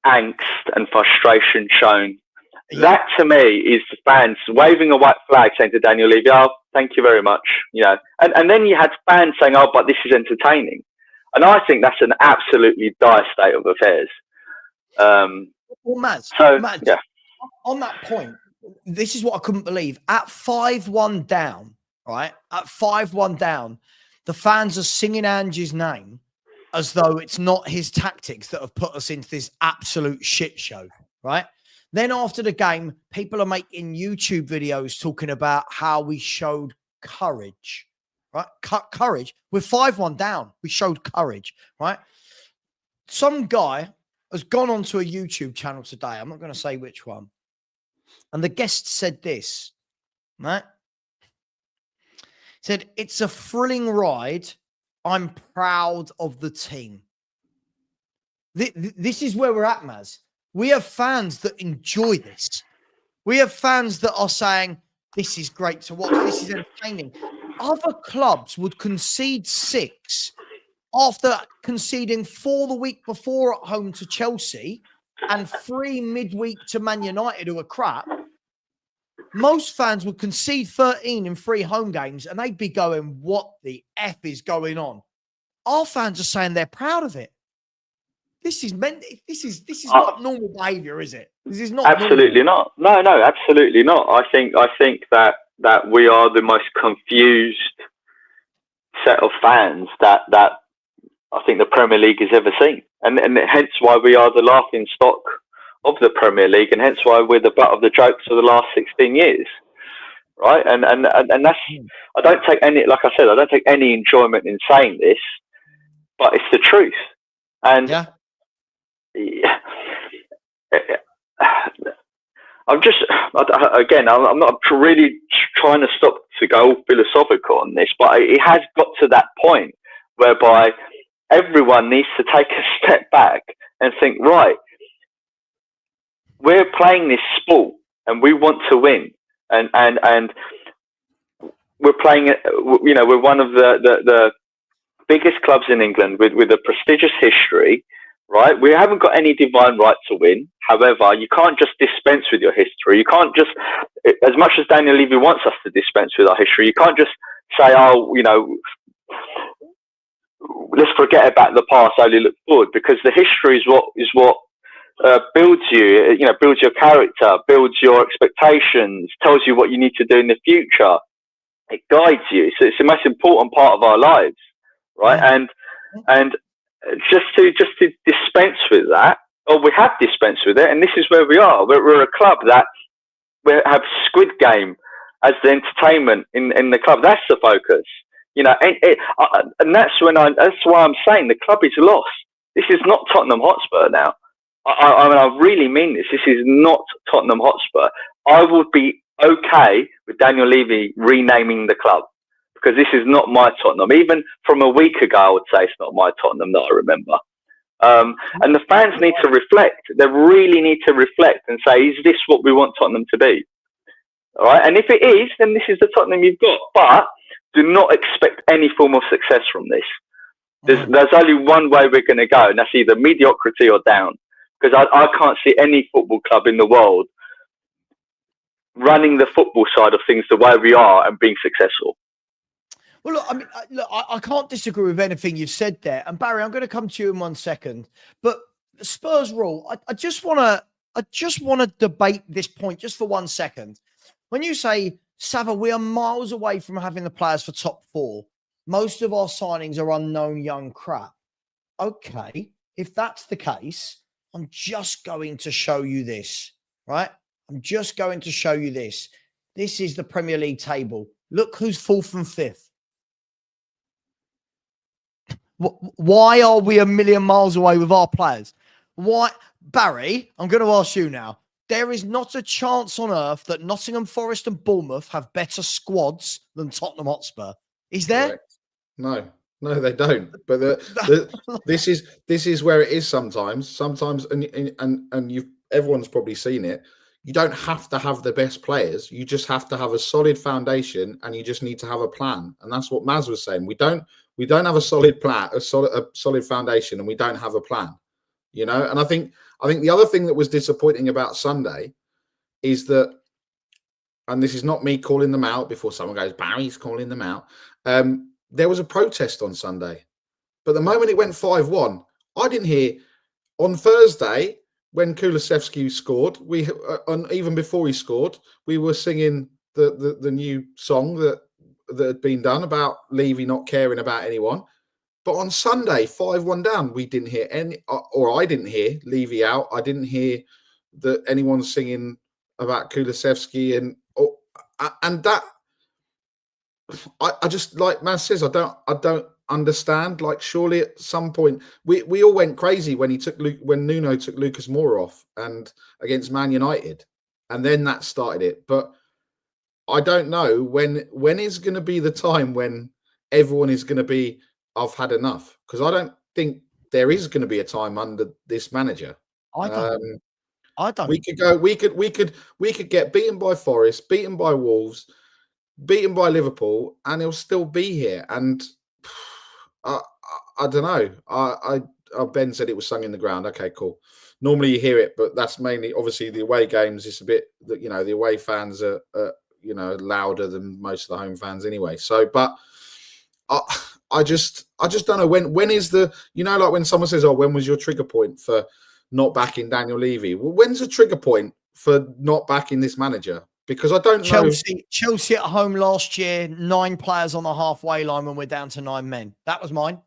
angst and frustration shown, that to me is the fans waving a white flag saying to Daniel Levy, "Oh, thank you very much." And then you had fans saying, "Oh, but this is entertaining." And I think that's an absolutely dire state of affairs. Well, Mads, on that point, this is what I couldn't believe. At 5-1 down, right? At 5-1 down, the fans are singing Angie's name as though it's not his tactics that have put us into this absolute shit show, right? Then after the game, people are making YouTube videos talking about how we showed courage. Right? Courage. We're 5-1 down. We showed courage, right? Some guy has gone onto a YouTube channel today. I'm not going to say which one. And the guest said this, right? Said, "It's a thrilling ride. I'm proud of the team." This is where we're at, Maz. We have fans that enjoy this. We have fans that are saying, "This is great to watch. This is entertaining." Other clubs would concede 6 after conceding 4 the week before at home to Chelsea and 3 midweek to Man United, who are crap. Most fans would concede 13 in 3 home games and they'd be going, "What the F is going on?" Our fans are saying they're proud of it. This is not normal behavior, is it? This is not absolutely normal. not. No, absolutely not. I think that we are the most confused set of fans that I think the Premier League has ever seen, and hence why we are the laughing stock of the Premier League, and hence why we're the butt of the jokes for the last 16 years, right? And that's, I don't take any, like I said, I don't take any enjoyment in saying this, but it's the truth. And I'm not really trying to stop to go philosophical on this, but it has got to that point whereby everyone needs to take a step back and think, right, we're playing this sport and we want to win, and we're playing it. We're one of the biggest clubs in England with a prestigious history. Right, we haven't got any divine right to win. However, you can't just dispense with your history. You can't just, as much as Daniel Levy wants us to dispense with our history, you can't just say, "Oh, let's forget about the past, only look forward," because the history is what builds you. Builds your character, builds your expectations, tells you what you need to do in the future. It guides you. So it's the most important part of our lives, right? Yeah. And just to dispense with that, or we have dispensed with it, and this is where we are. We're a club that we have Squid Game as the entertainment in the club. That's the focus, and that's why I'm saying the club is lost. This is not Tottenham Hotspur now. I really mean this. This is not Tottenham Hotspur. I would be okay with Daniel Levy renaming the club, because this is not my Tottenham. Even from a week ago, I would say it's not my Tottenham that I remember. And the fans need to reflect. They really need to reflect and say, is this what we want Tottenham to be? All right. And if it is, then this is the Tottenham you've got. But do not expect any form of success from this. There's only one way we're going to go, and that's either mediocrity or down. Because I can't see any football club in the world running the football side of things the way we are and being successful. Well, look, I can't disagree with anything you've said there. And Barry, I'm going to come to you in 1 second. But Spurs rule, I just want to debate this point just for 1 second. When you say, Savva, we are miles away from having the players for top 4. Most of our signings are unknown young crap. Okay, if that's the case, I'm just going to show you this, right? I'm just going to show you this. This is the Premier League table. Look who's 4th and 5th. Why are we a million miles away with our players? Why, Barry, I'm going to ask you now. There is not a chance on earth that Nottingham Forest and Bournemouth have better squads than Tottenham Hotspur. Is there? Correct. No, they don't. But this is where it is sometimes. Sometimes, and everyone's probably seen it. You don't have to have the best players. You just have to have a solid foundation, and you just need to have a plan. And that's what Maz was saying. We don't have a solid plan, a solid foundation, and we don't have a plan. You know, and I think the other thing that was disappointing about Sunday is that, and this is not me calling them out before someone goes, Barry's calling them out. There was a protest on Sunday, but the moment it went 5-1, I didn't hear. On Thursday, when Kulusevski scored, even before he scored, we were singing the new song that had been done about Levy not caring about anyone. But on Sunday, 5-1 down, we didn't hear I didn't hear Levy out. I didn't hear that anyone singing about Kulusevski and that. I just, like Maz says, I don't understand. Like, surely at some point we all went crazy when Nuno took Lucas Moura off and against Man United, and then that started it. But I don't know when is going to be the time when everyone is going to be, I've had enough, because I don't think there is going to be a time under this manager. I don't. We could get beaten by Forest, beaten by Wolves, beaten by Liverpool, and he'll still be here. And I don't know. Ben said it was sung in the ground. Okay, cool. Normally you hear it, but that's mainly, obviously, the away games. It's a bit that, you know, the away fans are louder than most of the home fans anyway. So, but I just don't know when is the, like when someone says, oh, when was your trigger point for not backing Daniel Levy? Well, when's the trigger point for not backing this manager? Because I don't know. Chelsea at home last year, 9 players on the halfway line when we're down to 9 men. That was mine.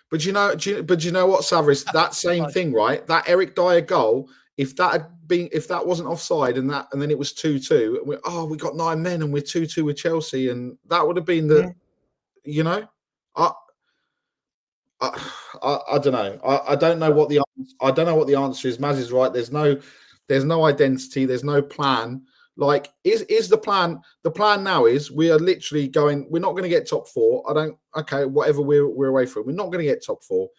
But you know what, Savva, that same thing, right? That Eric Dyer goal, if that wasn't offside and then it was 2-2, we got 9 men and we're 2-2 with Chelsea, and that would have been the, I don't know. I don't know what the answer is. Maz is right. There's no identity. There's no plan. Like, is the plan? The plan now is we are literally going. We're not going to get top 4. Whatever we're away from. We're not going to get top 4.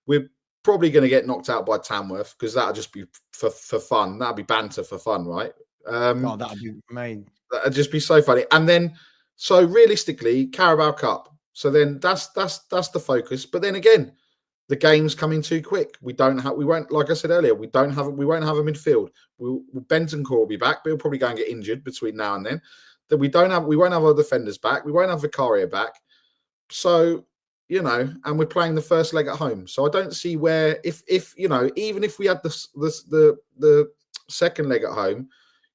We're probably going to get knocked out by Tamworth, because that'll just be for fun. That'll be banter for fun, right? That'd be amazing. That'd just be so funny. And then, so realistically, Carabao Cup. So then that's the focus. But then again, the game's coming too quick. We won't, like I said earlier, we won't have a midfield. Bentancur will be back, but he'll probably go and get injured between now and then. That we won't have our defenders back. We won't have Vicaria back. So, and we're playing the first leg at home. So I don't see where, if even if we had the second leg at home,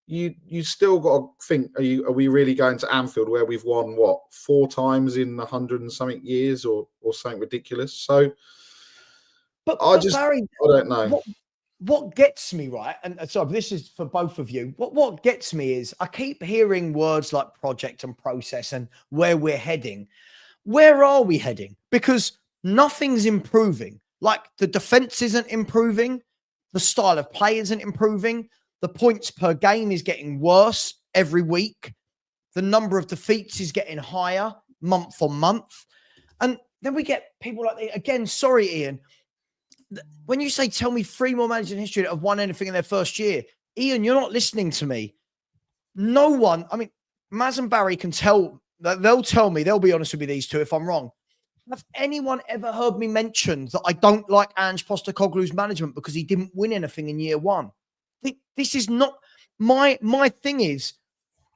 you still got to think, are we really going to Anfield, where we've won 4 times in 100 and something years, or something ridiculous? So, but Barry, I don't know. What gets me, right, and sorry, this is for both of you. What gets me is I keep hearing words like project and process and where we're heading. Where are we heading? Because nothing's improving. Like, the defense isn't improving. The style of play isn't improving. The points per game is getting worse every week. The number of defeats is getting higher month on month. And then we get people like, again, sorry, Ian, when you say, tell me 3 more managers in history that have won anything in their first year, Ian, you're not listening to me. No one, I mean, Maz and Barry can tell, they'll tell me, they'll be honest with me, these two, if I'm wrong. Have anyone ever heard me mention that I don't like Ange Postecoglou's management because he didn't win anything in year 1? This is not my thing. Is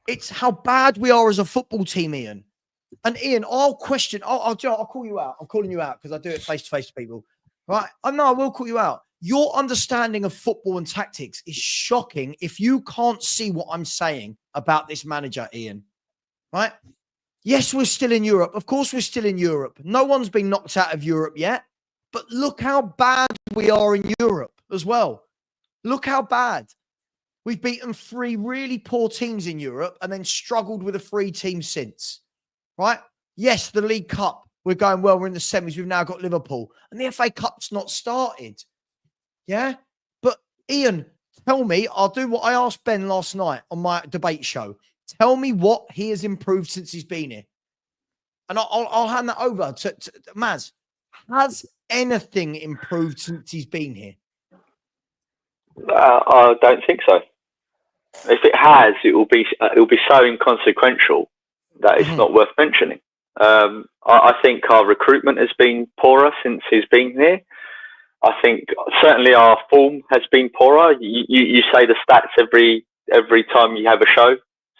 it's how bad we are as a football team, Ian. And Ian, I'll call you out. I'm calling you out because I do it face to face to people, right? I know I will call you out. your understanding of football and tactics is shocking if you can't see what I'm saying about this manager, Ian. Right? Yes, we're still in Europe. Of course, we're still in Europe. No one's been knocked out of Europe yet. But look how bad we are in Europe as well. Look how bad. We've beaten 3 really poor teams in Europe and then struggled with a 3 team since. Right? Yes, the League Cup. We're going well. We're in the semis. We've now got Liverpool. And the FA Cup's not started. Yeah? But Ian, tell me, I'll do what I asked Ben last night on my debate show. Tell me what he has improved since he's been here. And I'll hand that over to Maz. Has anything improved since he's been here? I don't think so. If it has, it will be so inconsequential that it's not worth mentioning. I think our recruitment has been poorer since he's been here. I think certainly our form has been poorer. You say the stats every time you have a show,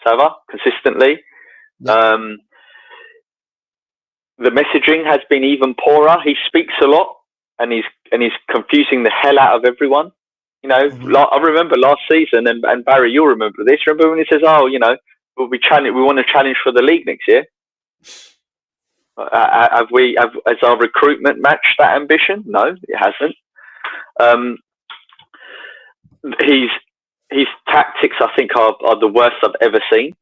Savva, consistently. Yeah. The messaging has been even poorer. He speaks a lot, and he's confusing the hell out of everyone. You know, I remember last season, and Barry, you'll remember this. Remember when he says, "Oh, you know, we want to challenge for the league next year." Has our recruitment matched that ambition? No, it hasn't. His tactics, I think, are the worst I've ever seen.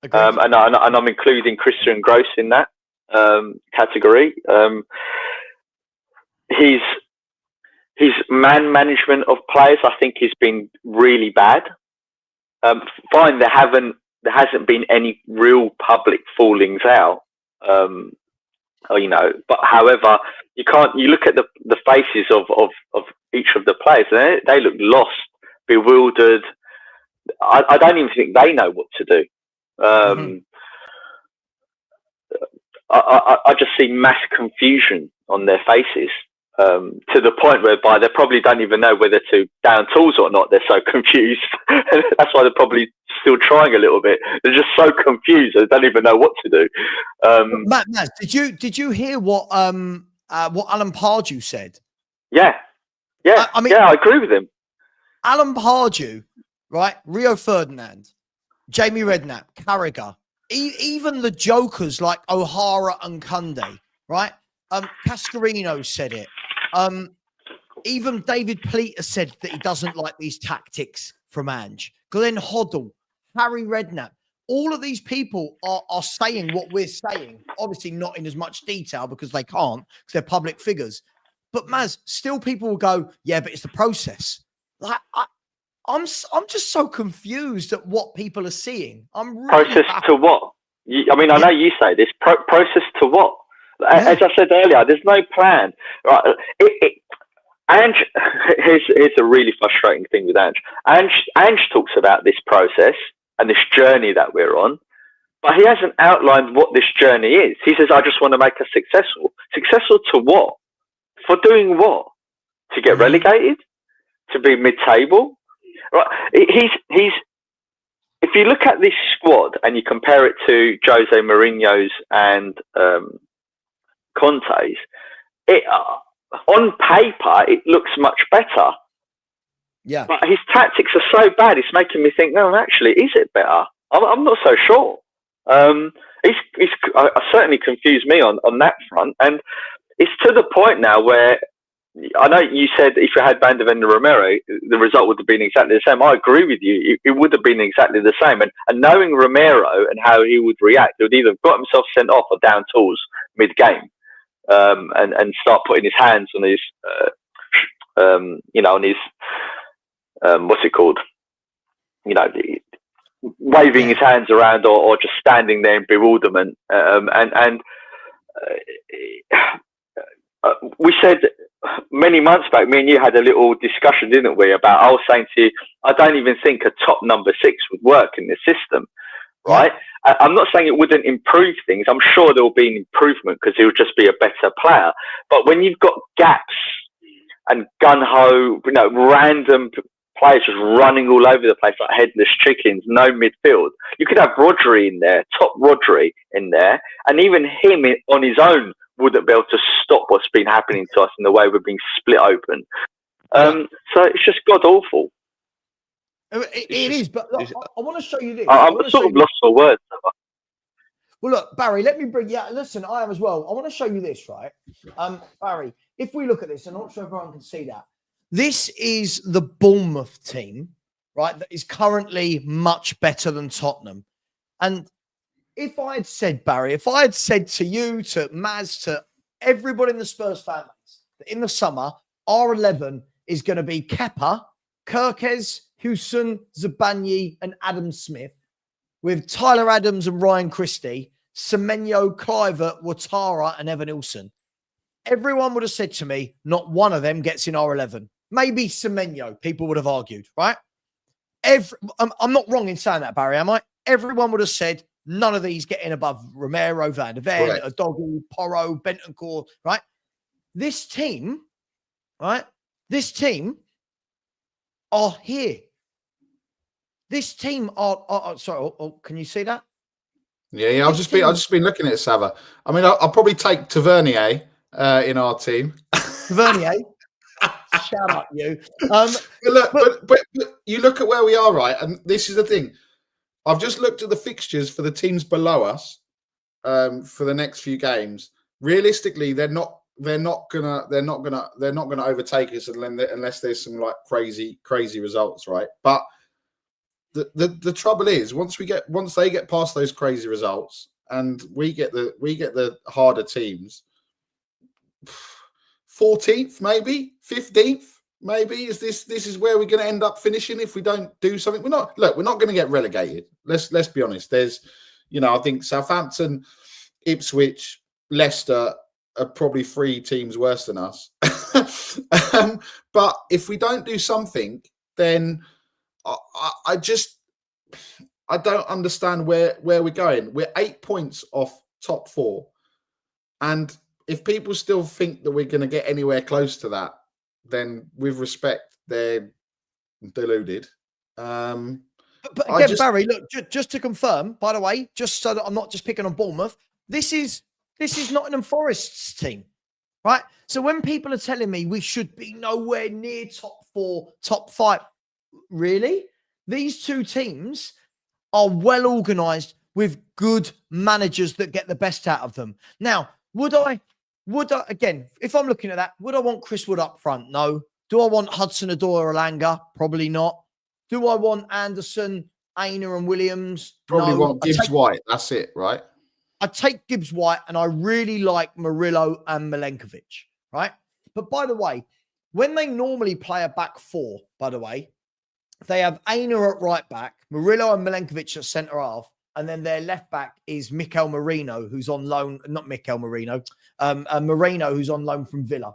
And I'm including Christian Gross in that category. His man management of players, I think, has been really bad. Fine, there hasn't been any real public fallings out. You know, but however, you look at the faces of each of the players, and they look lost, bewildered. I don't even think they know what to do. I just see mass confusion on their faces, to the point whereby they probably don't even know whether to down tools or not. They're so confused. That's why they're probably still trying a little bit. They're just so confused they don't even know what to do. Matt, did you hear what Alan Pardew said? Yeah. I mean, I agree with him. Alan Pardew, right? Rio Ferdinand, Jamie Redknapp, Carragher, even the jokers like O'Hara and Kunde, right? Cascarino said it. Even David Pleater said that he doesn't like these tactics from Ange. Glenn Hoddle, Harry Redknapp. All of these people are saying what we're saying. Obviously not in as much detail because they can't, because they're public figures. But Maz, still people will go, yeah, but it's the process. Like I'm just so confused at what people are seeing. I'm really process to what? I know you say this. Process to what? As I said earlier, there's no plan. Right? Ange, here's a really frustrating thing with Ange. Ange talks about this process and this journey that we're on, but he hasn't outlined what this journey is. He says, I just want to make us successful. Successful to what? For doing what? To get relegated? To be mid-table? Right? If you look at this squad and you compare it to Jose Mourinho's and Conte's, on paper, it looks much better. Yeah. But his tactics are so bad, it's making me think, no, actually, is it better? I'm not so sure. He's certainly confused me on that front. And it's to the point now where, I know you said if you had Van de Ven and Romero, the result would have been exactly the same. I agree with you. It would have been exactly the same. And knowing Romero and how he would react, he would either have got himself sent off or down tools mid-game. And start putting his hands on his, on his, what's it called? Waving his hands around or just standing there in bewilderment. We said many months back, me and you had a little discussion, didn't we? About, I was saying to you, I don't even think a top number 6 would work in this system. Right? I'm not saying it wouldn't improve things. I'm sure there will be an improvement because he will just be a better player. But when you've got gaps and gun-ho, random players just running all over the place like headless chickens, no midfield. You could have Rodri in there, top Rodri in there, and even him on his own wouldn't be able to stop what's been happening to us in the way we're being split open. So it's just god awful. It is, but look, I want to show you this. I'm sort of lost for words. Well, look, Barry, let me bring you. Listen, I am as well. I want to show you this, right? Barry, if we look at this, I'm not sure if everyone can see that. This is the Bournemouth team, right? That is currently much better than Tottenham. And if I had said, Barry, if I had said to you, to Maz, to everybody in the Spurs fan base, that in the summer, our 11 is going to be Kepa, Kirkes, Houston, Zabanyi, and Adam Smith, with Tyler Adams and Ryan Christie, Semenyo, Kluivert, Ouattara, and Evan Ilson. Everyone would have said to me, not one of them gets in our 11. Maybe Semenyo, people would have argued, right? I'm not wrong in saying that, Barry, am I? Everyone would have said, none of these get in above Romero, Van der Ven, right. Adogu, Porro, Bentancur, right? This team, right? This team are here. This team are sorry. Can you see that? Yeah. I've just been looking at it, Savva. I mean, I'll probably take Tavernier in our team. Tavernier, shout out you. But you look at where we are, right? And this is the thing. I've just looked at the fixtures for the teams below us for the next few games. Realistically, they're not gonna overtake us unless there's some like crazy results, right? But the trouble is once they get past those crazy results and we get the harder teams, 14th maybe 15th maybe is this is where we're going to end up finishing if we don't do something. We're not going to get relegated. Let's be honest. There's I think Southampton, Ipswich, Leicester are probably 3 teams worse than us. But if we don't do something, then I don't understand where we're going. We're 8 points off top 4. And if people still think that we're going to get anywhere close to that, then with respect, they're deluded. But again, Barry, look, just to confirm, by the way, just so that I'm not just picking on Bournemouth, this is Nottingham Forest's team, right? So when people are telling me we should be nowhere near top 4, top 5, really? These 2 teams are well organised with good managers that get the best out of them. Now, would I, again, if I'm looking at that, would I want Chris Wood up front? No. Do I want Hudson-Odoi or Alanga? Probably not. Do I want Anderson, Aina and Williams? Probably want Gibbs-White. That's it, right? I take Gibbs-White and I really like Murillo and Milenkovic, right? But by the way, when they normally play a back 4, by the way, they have Aina at right back, Murillo and Milenkovic at centre half, and then their left back is Mikel Merino, who's on loan, not Mikel Merino, Merino, who's on loan from Villa.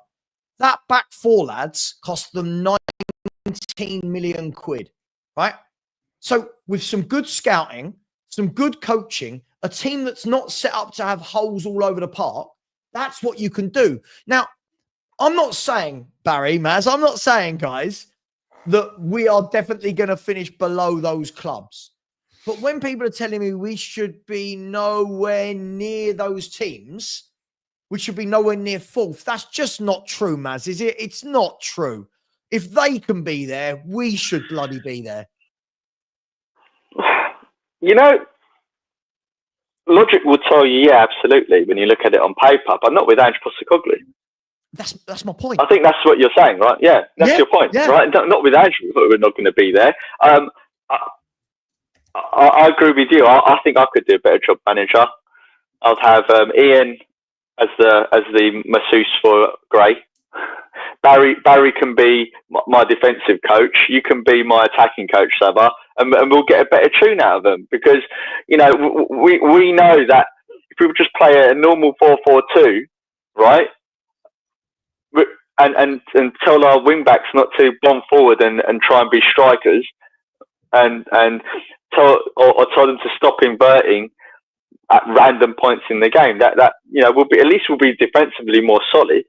That back 4, lads, cost them 19 million quid, right? So with some good scouting, some good coaching, a team that's not set up to have holes all over the park, that's what you can do. Now, I'm not saying, Barry, Maz, I'm not saying, guys, that we are definitely going to finish below those clubs. But when people are telling me we should be nowhere near those teams, we should be nowhere near 4th, that's just not true, Maz, is it? It's not true. If they can be there, we should bloody be there. Logic would tell you, yeah, absolutely, when you look at it on paper, but not with Angepostecoglou. That's my point. I think that's what you're saying, right? Yeah, that's your point, right? Not with Andrew, but we're not going to be there. I agree with you. I think I could do a better job manager. I'd have Ian as the masseuse for Gray. Barry can be my defensive coach. You can be my attacking coach, Savva, and we'll get a better tune out of them because we know that if we would just play a normal 4-4-2, right, and tell our wing backs not to bomb forward and try and be strikers, and tell them to stop inverting at random points in the game. That we'll be defensively more solid.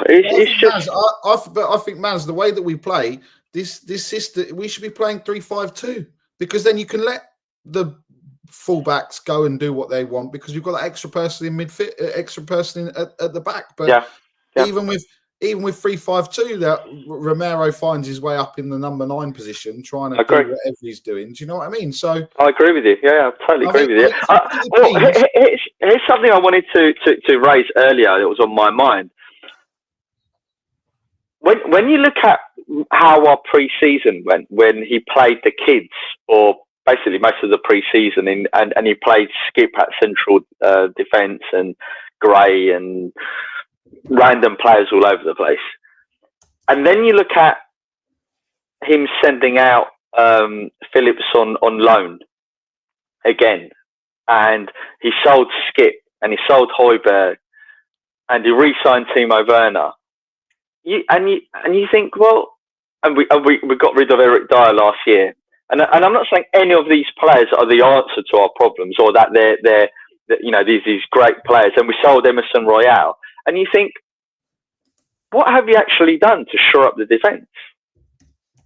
It's just. I think, Maz, the way that we play this system, we should be playing 3-5-2 because then you can let the fullbacks go and do what they want because we've got that extra person in midfield, extra person at the back. But even even with 3-5-2, that Romero finds his way up in the number 9 position, trying to do whatever he's doing. Do you know what I mean? So I agree with you. Yeah, I totally agree with you. Here's something I wanted to raise earlier. It was on my mind. When you look at how our pre-season went, when he played the kids, or basically most of the pre-season, and he played Skip at central defence and Gray and random players all over the place, and then you look at him sending out Phillips on loan again, and he sold Skip and he sold Højbjerg and he re-signed Timo Werner. You think, well, and we got rid of Eric Dyer last year, and I'm not saying any of these players are the answer to our problems, or that they're these great players, and we sold Emerson Royale, and you think, what have you actually done to shore up the defence?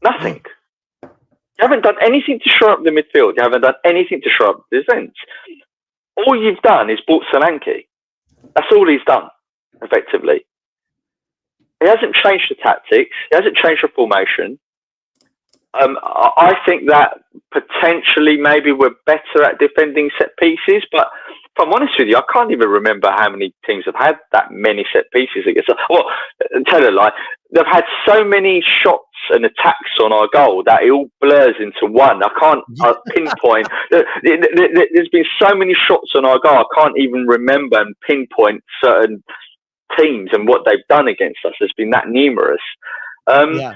Nothing. You haven't done anything to shore up the midfield. You haven't done anything to shore up the defence. All you've done is bought Solanke. That's all he's done, effectively. He hasn't changed the tactics. He hasn't changed the formation. I think that potentially maybe we're better at defending set pieces, but if I'm honest with you, I can't even remember how many teams have had that many set pieces against us. Well, tell a lie. They've had so many shots and attacks on our goal that it all blurs into one. I can't pinpoint. There's been so many shots on our goal, I can't even remember and pinpoint certain teams and what they've done against us. There's been that numerous. I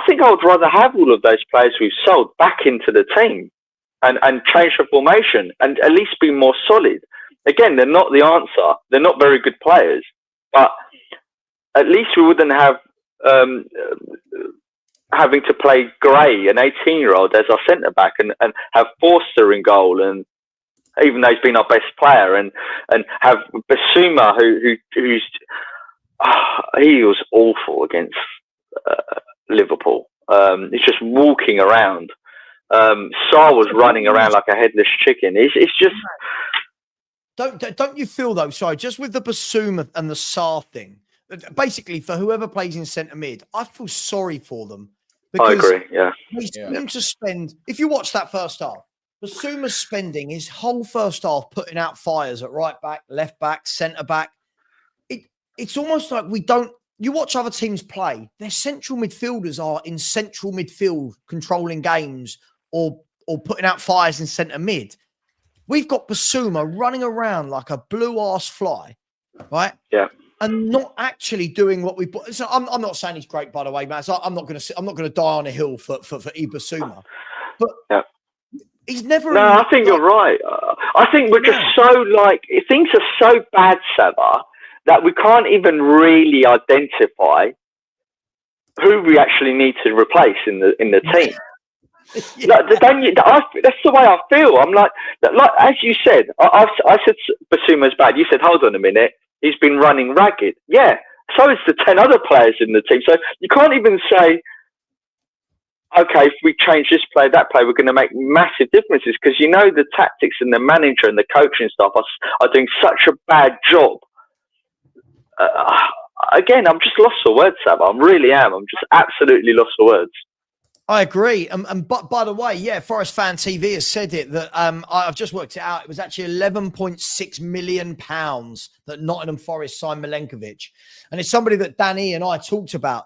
think I would rather have all of those players we've sold back into the team and change the formation and at least be more solid. Again, they're not the answer. They're not very good players, but at least we wouldn't have having to play Gray, an 18-year-old, as our centre back, and have Forster in goal, and even though he's been our best player, and have Basuma, who's he was awful against Liverpool. He's just walking around. Sarr was running around like a headless chicken. It's just. Don't you feel though? Sorry, just with the Basuma and the Sarr thing. Basically, for whoever plays in centre mid, I feel sorry for them. I agree. Yeah. They seem to spend. If you watch that first half, Basuma's spending his whole first half putting out fires at right back, left back, centre back. It's almost like we don't. You watch other teams play, their central midfielders are in central midfield controlling games or putting out fires in centre mid. We've got Basuma running around like a blue-ass fly, right? Yeah. And not actually doing what we put. So I'm not saying he's great, by the way, man. So I'm not going to die on a hill for Basuma. But he's never. No, I think you're right. I think we're just so things are so bad, Savva, that we can't even really identify who we actually need to replace in the team. That's the way I feel. I'm like as you said, I said Basuma's bad. You said, hold on a minute, he's been running ragged. Yeah, so is the 10 other players in the team. So you can't even say, okay, if we change this player, that player, we're going to make massive differences, because the tactics and the manager and the coaching staff are doing such a bad job. Again, I'm just lost for words, Savva. I really am. I'm just absolutely lost for words. I agree. And but by the way, Forest Fan TV has said it that I've just worked it out. It was actually £11.6 million that Nottingham Forest signed Milenkovic. And it's somebody that Danny and I talked about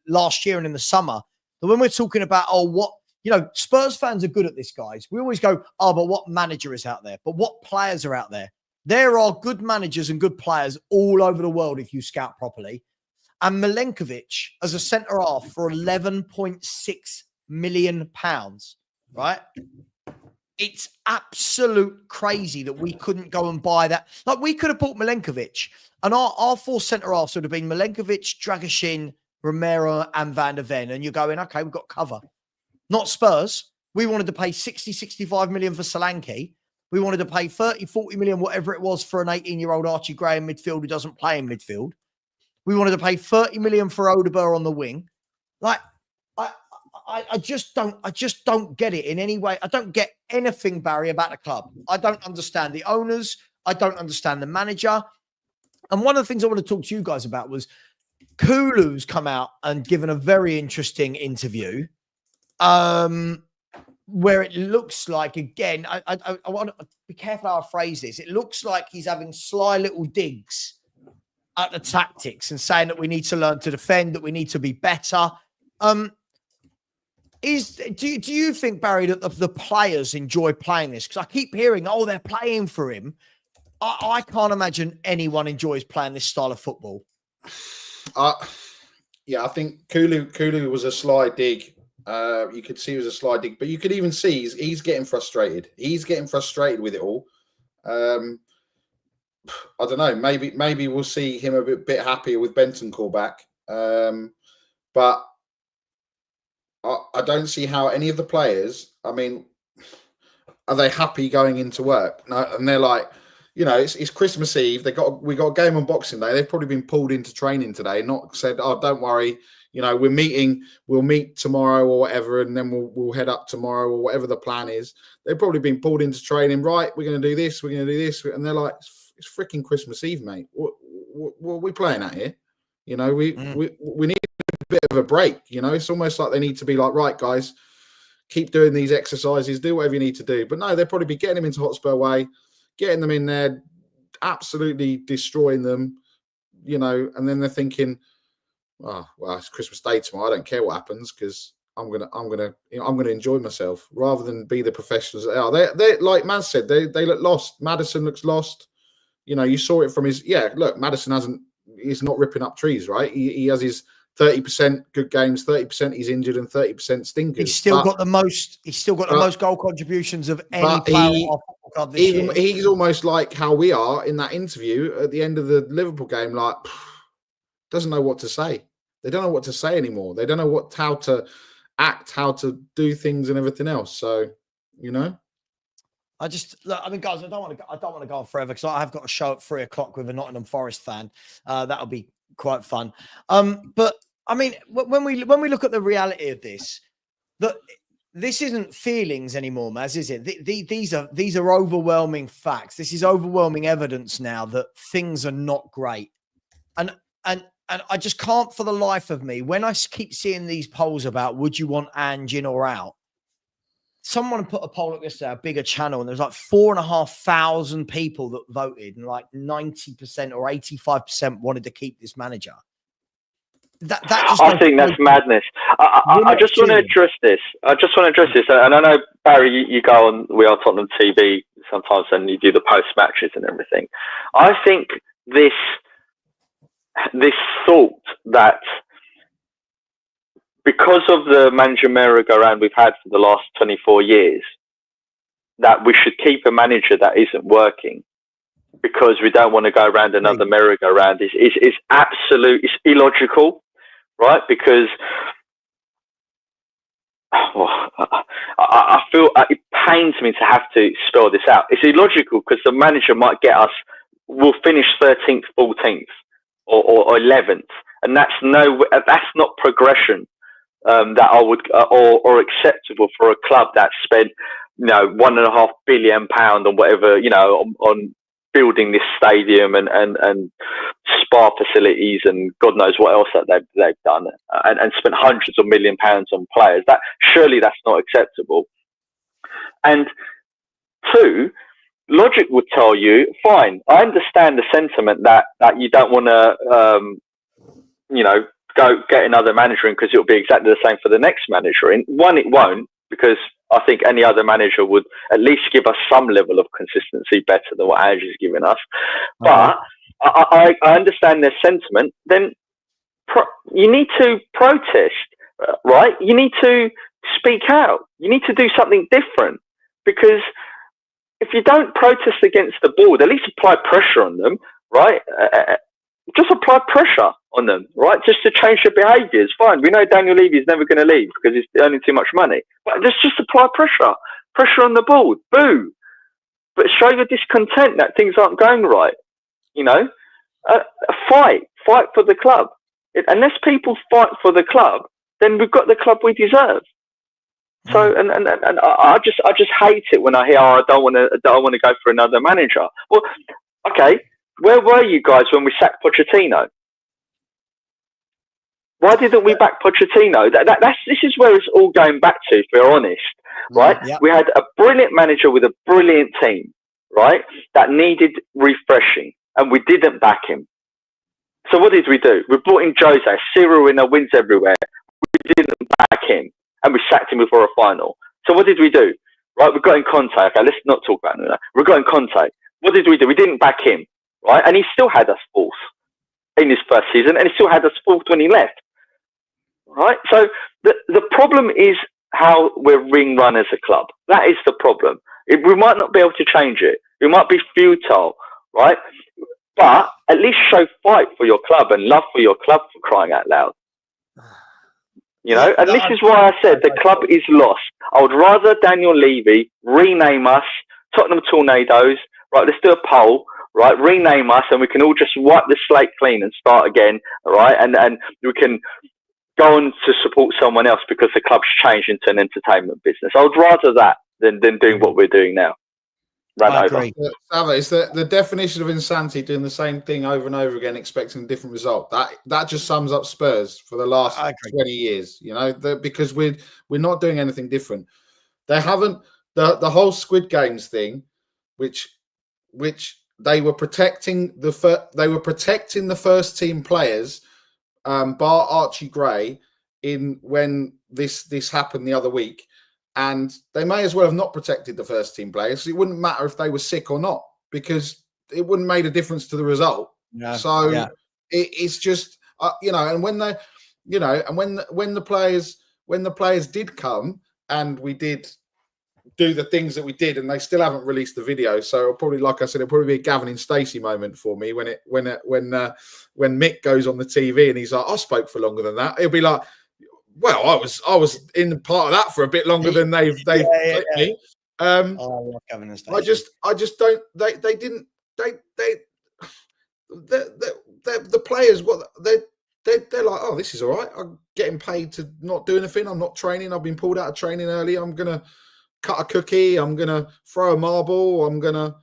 last year and in the summer. But when we're talking about, Spurs fans are good at this, guys. We always go, but what manager is out there? But what players are out there? There are good managers and good players all over the world if you scout properly. And Milenkovic as a centre-half for £11.6 million, right? It's absolute crazy that we couldn't go and buy that. Like, we could have bought Milenkovic, and our 4 centre-halves would have been Milenkovic, Dragusin, Romero, and Van der Ven. And you're going, okay, we've got cover. Not Spurs. We wanted to pay 60, 65 million for Solanke. We wanted to pay 30, 40 million, whatever it was, for an 18-year-old Archie Gray in midfield who doesn't play in midfield. We wanted to pay 30 million for Odegaard on the wing. Like, I just don't get it in any way. I don't get anything, Barry, about the club. I don't understand the owners. I don't understand the manager. And one of the things I want to talk to you guys about was Kulu's come out and given a very interesting interview, where it looks like, again, I want to be careful how I phrase this. It looks like he's having sly little digs at the tactics and saying that we need to learn to defend, that we need to be better. Do you think, Barry, that the players enjoy playing this? Because I keep hearing, oh, they're playing for him. I can't imagine anyone enjoys playing this style of football. Yeah, I think Kulu was a sly dig. You could see it was a sly dig, but you could even see he's getting frustrated. He's getting frustrated with it all. I don't know. Maybe we'll see him a bit happier with Bentancur back. But I don't see how any of the players. I mean, are they happy going into work? No, and they're like, you know, it's Christmas Eve. We got a game on Boxing Day. They've probably been pulled into training today, not said, "Oh, don't worry, you know, we'll meet tomorrow or whatever, and then we'll head up tomorrow or whatever the plan is." They've probably been pulled into training. Right, we're going to do this. We're going to do this, and they're like, "It's freaking Christmas Eve, mate. What are we playing at here? You know, we need a bit of a break. You know, it's almost like they need to be like, right, guys, keep doing these exercises, do whatever you need to do." But no, they'll probably be getting them into Hotspur way, getting them in there, absolutely destroying them, you know, and then they're thinking, "Oh, well, it's Christmas Day tomorrow. I don't care what happens because I'm gonna enjoy myself," rather than be the professionals they are. They like Maz said, they look lost. Maddison looks lost. You know, you saw it from look, Maddison he's not ripping up trees, right? He has his 30% good games, 30% he's injured, and 30% stinkers. He's still got the most goal contributions of any player on our football club this year. He's almost like how we are in that interview at the end of the Liverpool game, like doesn't know what to say. They don't know what to say anymore. They don't know how to act, how to do things, and everything else. So, you know. Guys, I don't want to go on forever because I have got a show at 3:00 with a Nottingham Forest fan. That'll be quite fun. But I mean, when we look at the reality of this, this isn't feelings anymore, Maz, is it? These are overwhelming facts. This is overwhelming evidence now that things are not great, and I just can't for the life of me, when I keep seeing these polls about would you want Ange in or out. Someone put a poll up yesterday, a bigger channel, and there's like 4,500 people that voted, and like 90% or 85% wanted to keep this manager. I think that's madness. I just want to address this. And I know, Barry, you go on We Are Tottenham TV sometimes and you do the post matches and everything. I think this thought that because of the manager merry-go-round we've had for the last 24 years, that we should keep a manager that isn't working because we don't want to go around another merry-go-round is absolute, it's illogical, right? Because I feel it pains me to have to spell this out. It's illogical because the manager might get us, we'll finish 13th, 14th or 11th. And that's not progression. That I would or acceptable for a club that spent £1.5 billion on whatever on building this stadium and spa facilities and God knows what else that they've done and spent hundreds of £1 million on players. That surely that's not acceptable. And two, logic would tell you, fine, I understand the sentiment that you don't want to go get another manager in because it'll be exactly the same for the next manager in. One, it won't, because I think any other manager would at least give us some level of consistency better than what Ange is giving us. But I understand their sentiment. Then you need to protest, right? You need to speak out. You need to do something different, because if you don't protest against the board, at least apply pressure on them, right? Just apply pressure on them, right? Just to change their behaviours. Fine. We know Daniel Levy is never going to leave because he's earning too much money. But just apply pressure. Pressure on the board. Boo. But show your discontent that things aren't going right. Fight for the club. Unless people fight for the club, then we've got the club we deserve. So, and I just hate it when I hear, I don't want to go for another manager. Well, okay. where were you guys when we sacked Pochettino? Why didn't we back Pochettino? This is where it's all going back to, if we're honest, right? Yep. We had a brilliant manager with a brilliant team, right, that needed refreshing, and we didn't back him. So what did we do? We brought in Jose, serial winner, wins everywhere. We didn't back him, and we sacked him before a final. So what did we do? Right, we got in Conte. Okay, let's not talk about that. We got in Conte. What did we do? We didn't back him, right? And he still had us fourth in his first season, and he still had us fourth when he left. Right, so the problem is how we're ring run as a club. That is the problem. We might not be able to change it. We might be futile, right? But at least show fight for your club and love for your club, for crying out loud. You know, and this is why I said the club is lost. I would rather Daniel Levy rename us Tottenham Tornadoes. Right, let's do a poll. Right, rename us, and we can all just wipe the slate clean and start again. Right, and we can go on to support someone else because the club's changed into an entertainment business. I would rather that than doing what we're doing now. I agree. Savva, it's the definition of insanity, doing the same thing over and over again, expecting a different result. That just sums up Spurs for the last 20 years. You know, because we're not doing anything different. They haven't the whole Squid Games thing, which they were protecting the first team players. Bar Archie Gray when this happened the other week, and they may as well have not protected the first team players. It wouldn't matter if they were sick or not, because it wouldn't made a difference to the result. It's just and when they when the players did come and we did do the things that we did, and they still haven't released the video. So it'll probably, like I said, it'll probably be a Gavin and Stacey moment for me when Mick goes on the TV and he's like, I spoke for longer than that. It'll be like, well, I was in part of that for a bit longer than they've clipped me. I love Gavin and Stacey. I just don't. The players, they're like, oh, this is all right. I'm getting paid to not do anything. I'm not training. I've been pulled out of training early. I'm gonna cut a cookie. I'm gonna throw a marble. I'm gonna.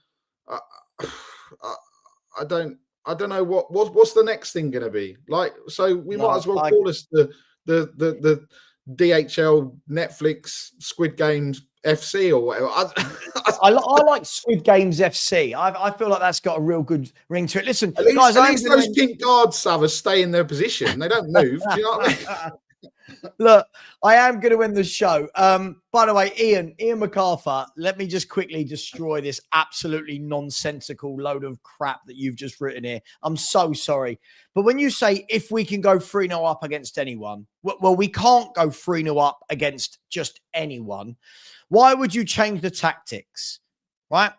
I don't know what's the next thing gonna be like. So we might as well call us the DHL Netflix Squid Games FC or whatever. I like Squid Games FC. I feel like that's got a real good ring to it. Listen, at least, guys, at least those pink guards, Savva, stay in their position. They don't move. Do you know what I mean? Look, I am going to end the show. By the way, Ian MacArthur, let me just quickly destroy this absolutely nonsensical load of crap that you've just written here. I'm so sorry. But when you say if we can go 3-0 up against anyone, well, we can't go 3-0 up against just anyone. Why would you change the tactics, right?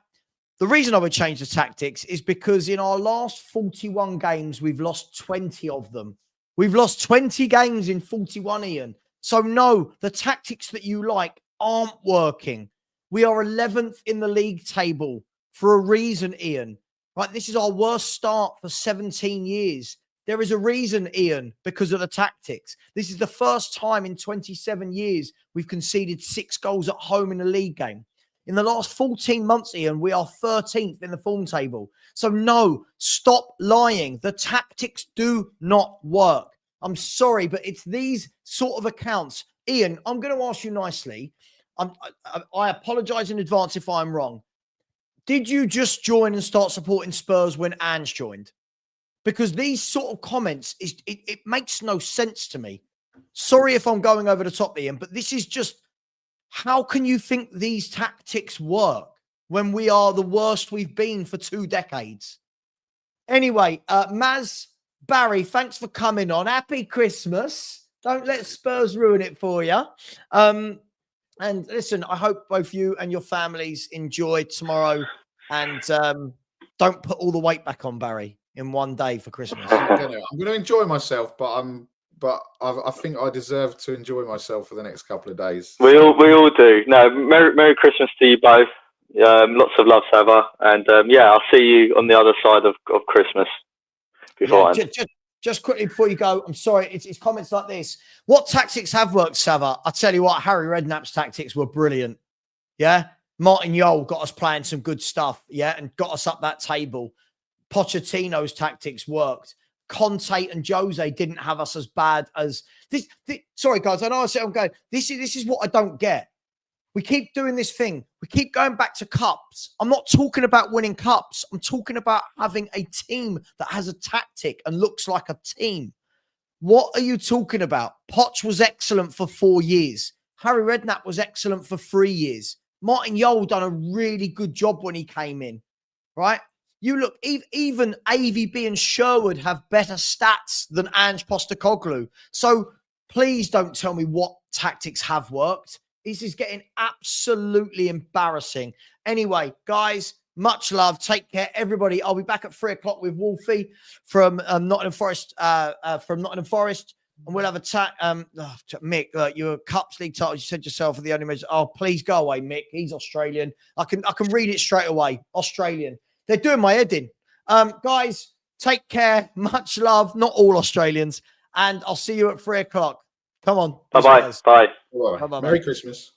The reason I would change the tactics is because in our last 41 games, we've lost 20 of them. We've lost 20 games in 41, Ian. So no, the tactics that you like aren't working. We are 11th in the league table for a reason, Ian. Right? This is our worst start for 17 years. There is a reason, Ian, because of the tactics. This is the first time in 27 years we've conceded 6 goals at home in a league game. In the last 14 months, Ian, we are 13th in the form table. So no, stop lying. The tactics do not work. I'm sorry, but it's these sort of accounts. Ian, I'm going to ask you nicely. I apologize in advance if I'm wrong. Did you just join and start supporting Spurs when Ange joined? Because these sort of comments, it makes no sense to me. Sorry if I'm going over the top, Ian, but this is just, how can you think these tactics work when we are the worst we've been for 2 decades? Anyway, Maz, Barry, thanks for coming on. Happy Christmas. Don't let Spurs ruin it for you. And listen, I hope both you and your families enjoy tomorrow. And don't put all the weight back on, Barry, in one day for Christmas. I'm going to enjoy myself, but I think I deserve to enjoy myself for the next couple of days. We all do. No, Merry Christmas to you both. Lots of love, Savva, and I'll see you on the other side of Christmas. Just quickly before you go, I'm sorry, it's comments like this. What tactics have worked, Savva? I tell you what, Harry Redknapp's tactics were brilliant. Yeah, Martin Yole got us playing some good stuff. Yeah, and got us up that table. Pochettino's tactics worked. Conte and Jose didn't have us as bad as this. Sorry, guys, I know I'm going. This is what I don't get. We keep doing this thing. We keep going back to cups. I'm not talking about winning cups. I'm talking about having a team that has a tactic and looks like a team. What are you talking about? Poch was excellent for 4 years. Harry Redknapp was excellent for 3 years. Martin Jol done a really good job when he came in, right? You look, even AVB and Sherwood have better stats than Ange-Postecoglou. So please don't tell me what tactics have worked. This is getting absolutely embarrassing. Anyway, guys, much love. Take care, everybody. I'll be back at 3 o'clock with Wolfie from Nottingham Forest. And we'll have a chat. Mick, your Cups League title, you said yourself, are the only measure. Oh, please go away, Mick. He's Australian. I can read it straight away. Australian. They're doing my head in. Guys, take care. Much love. Not all Australians. And I'll see you at 3 o'clock. Come on. Bye-bye. Bye. Bye. Merry Christmas.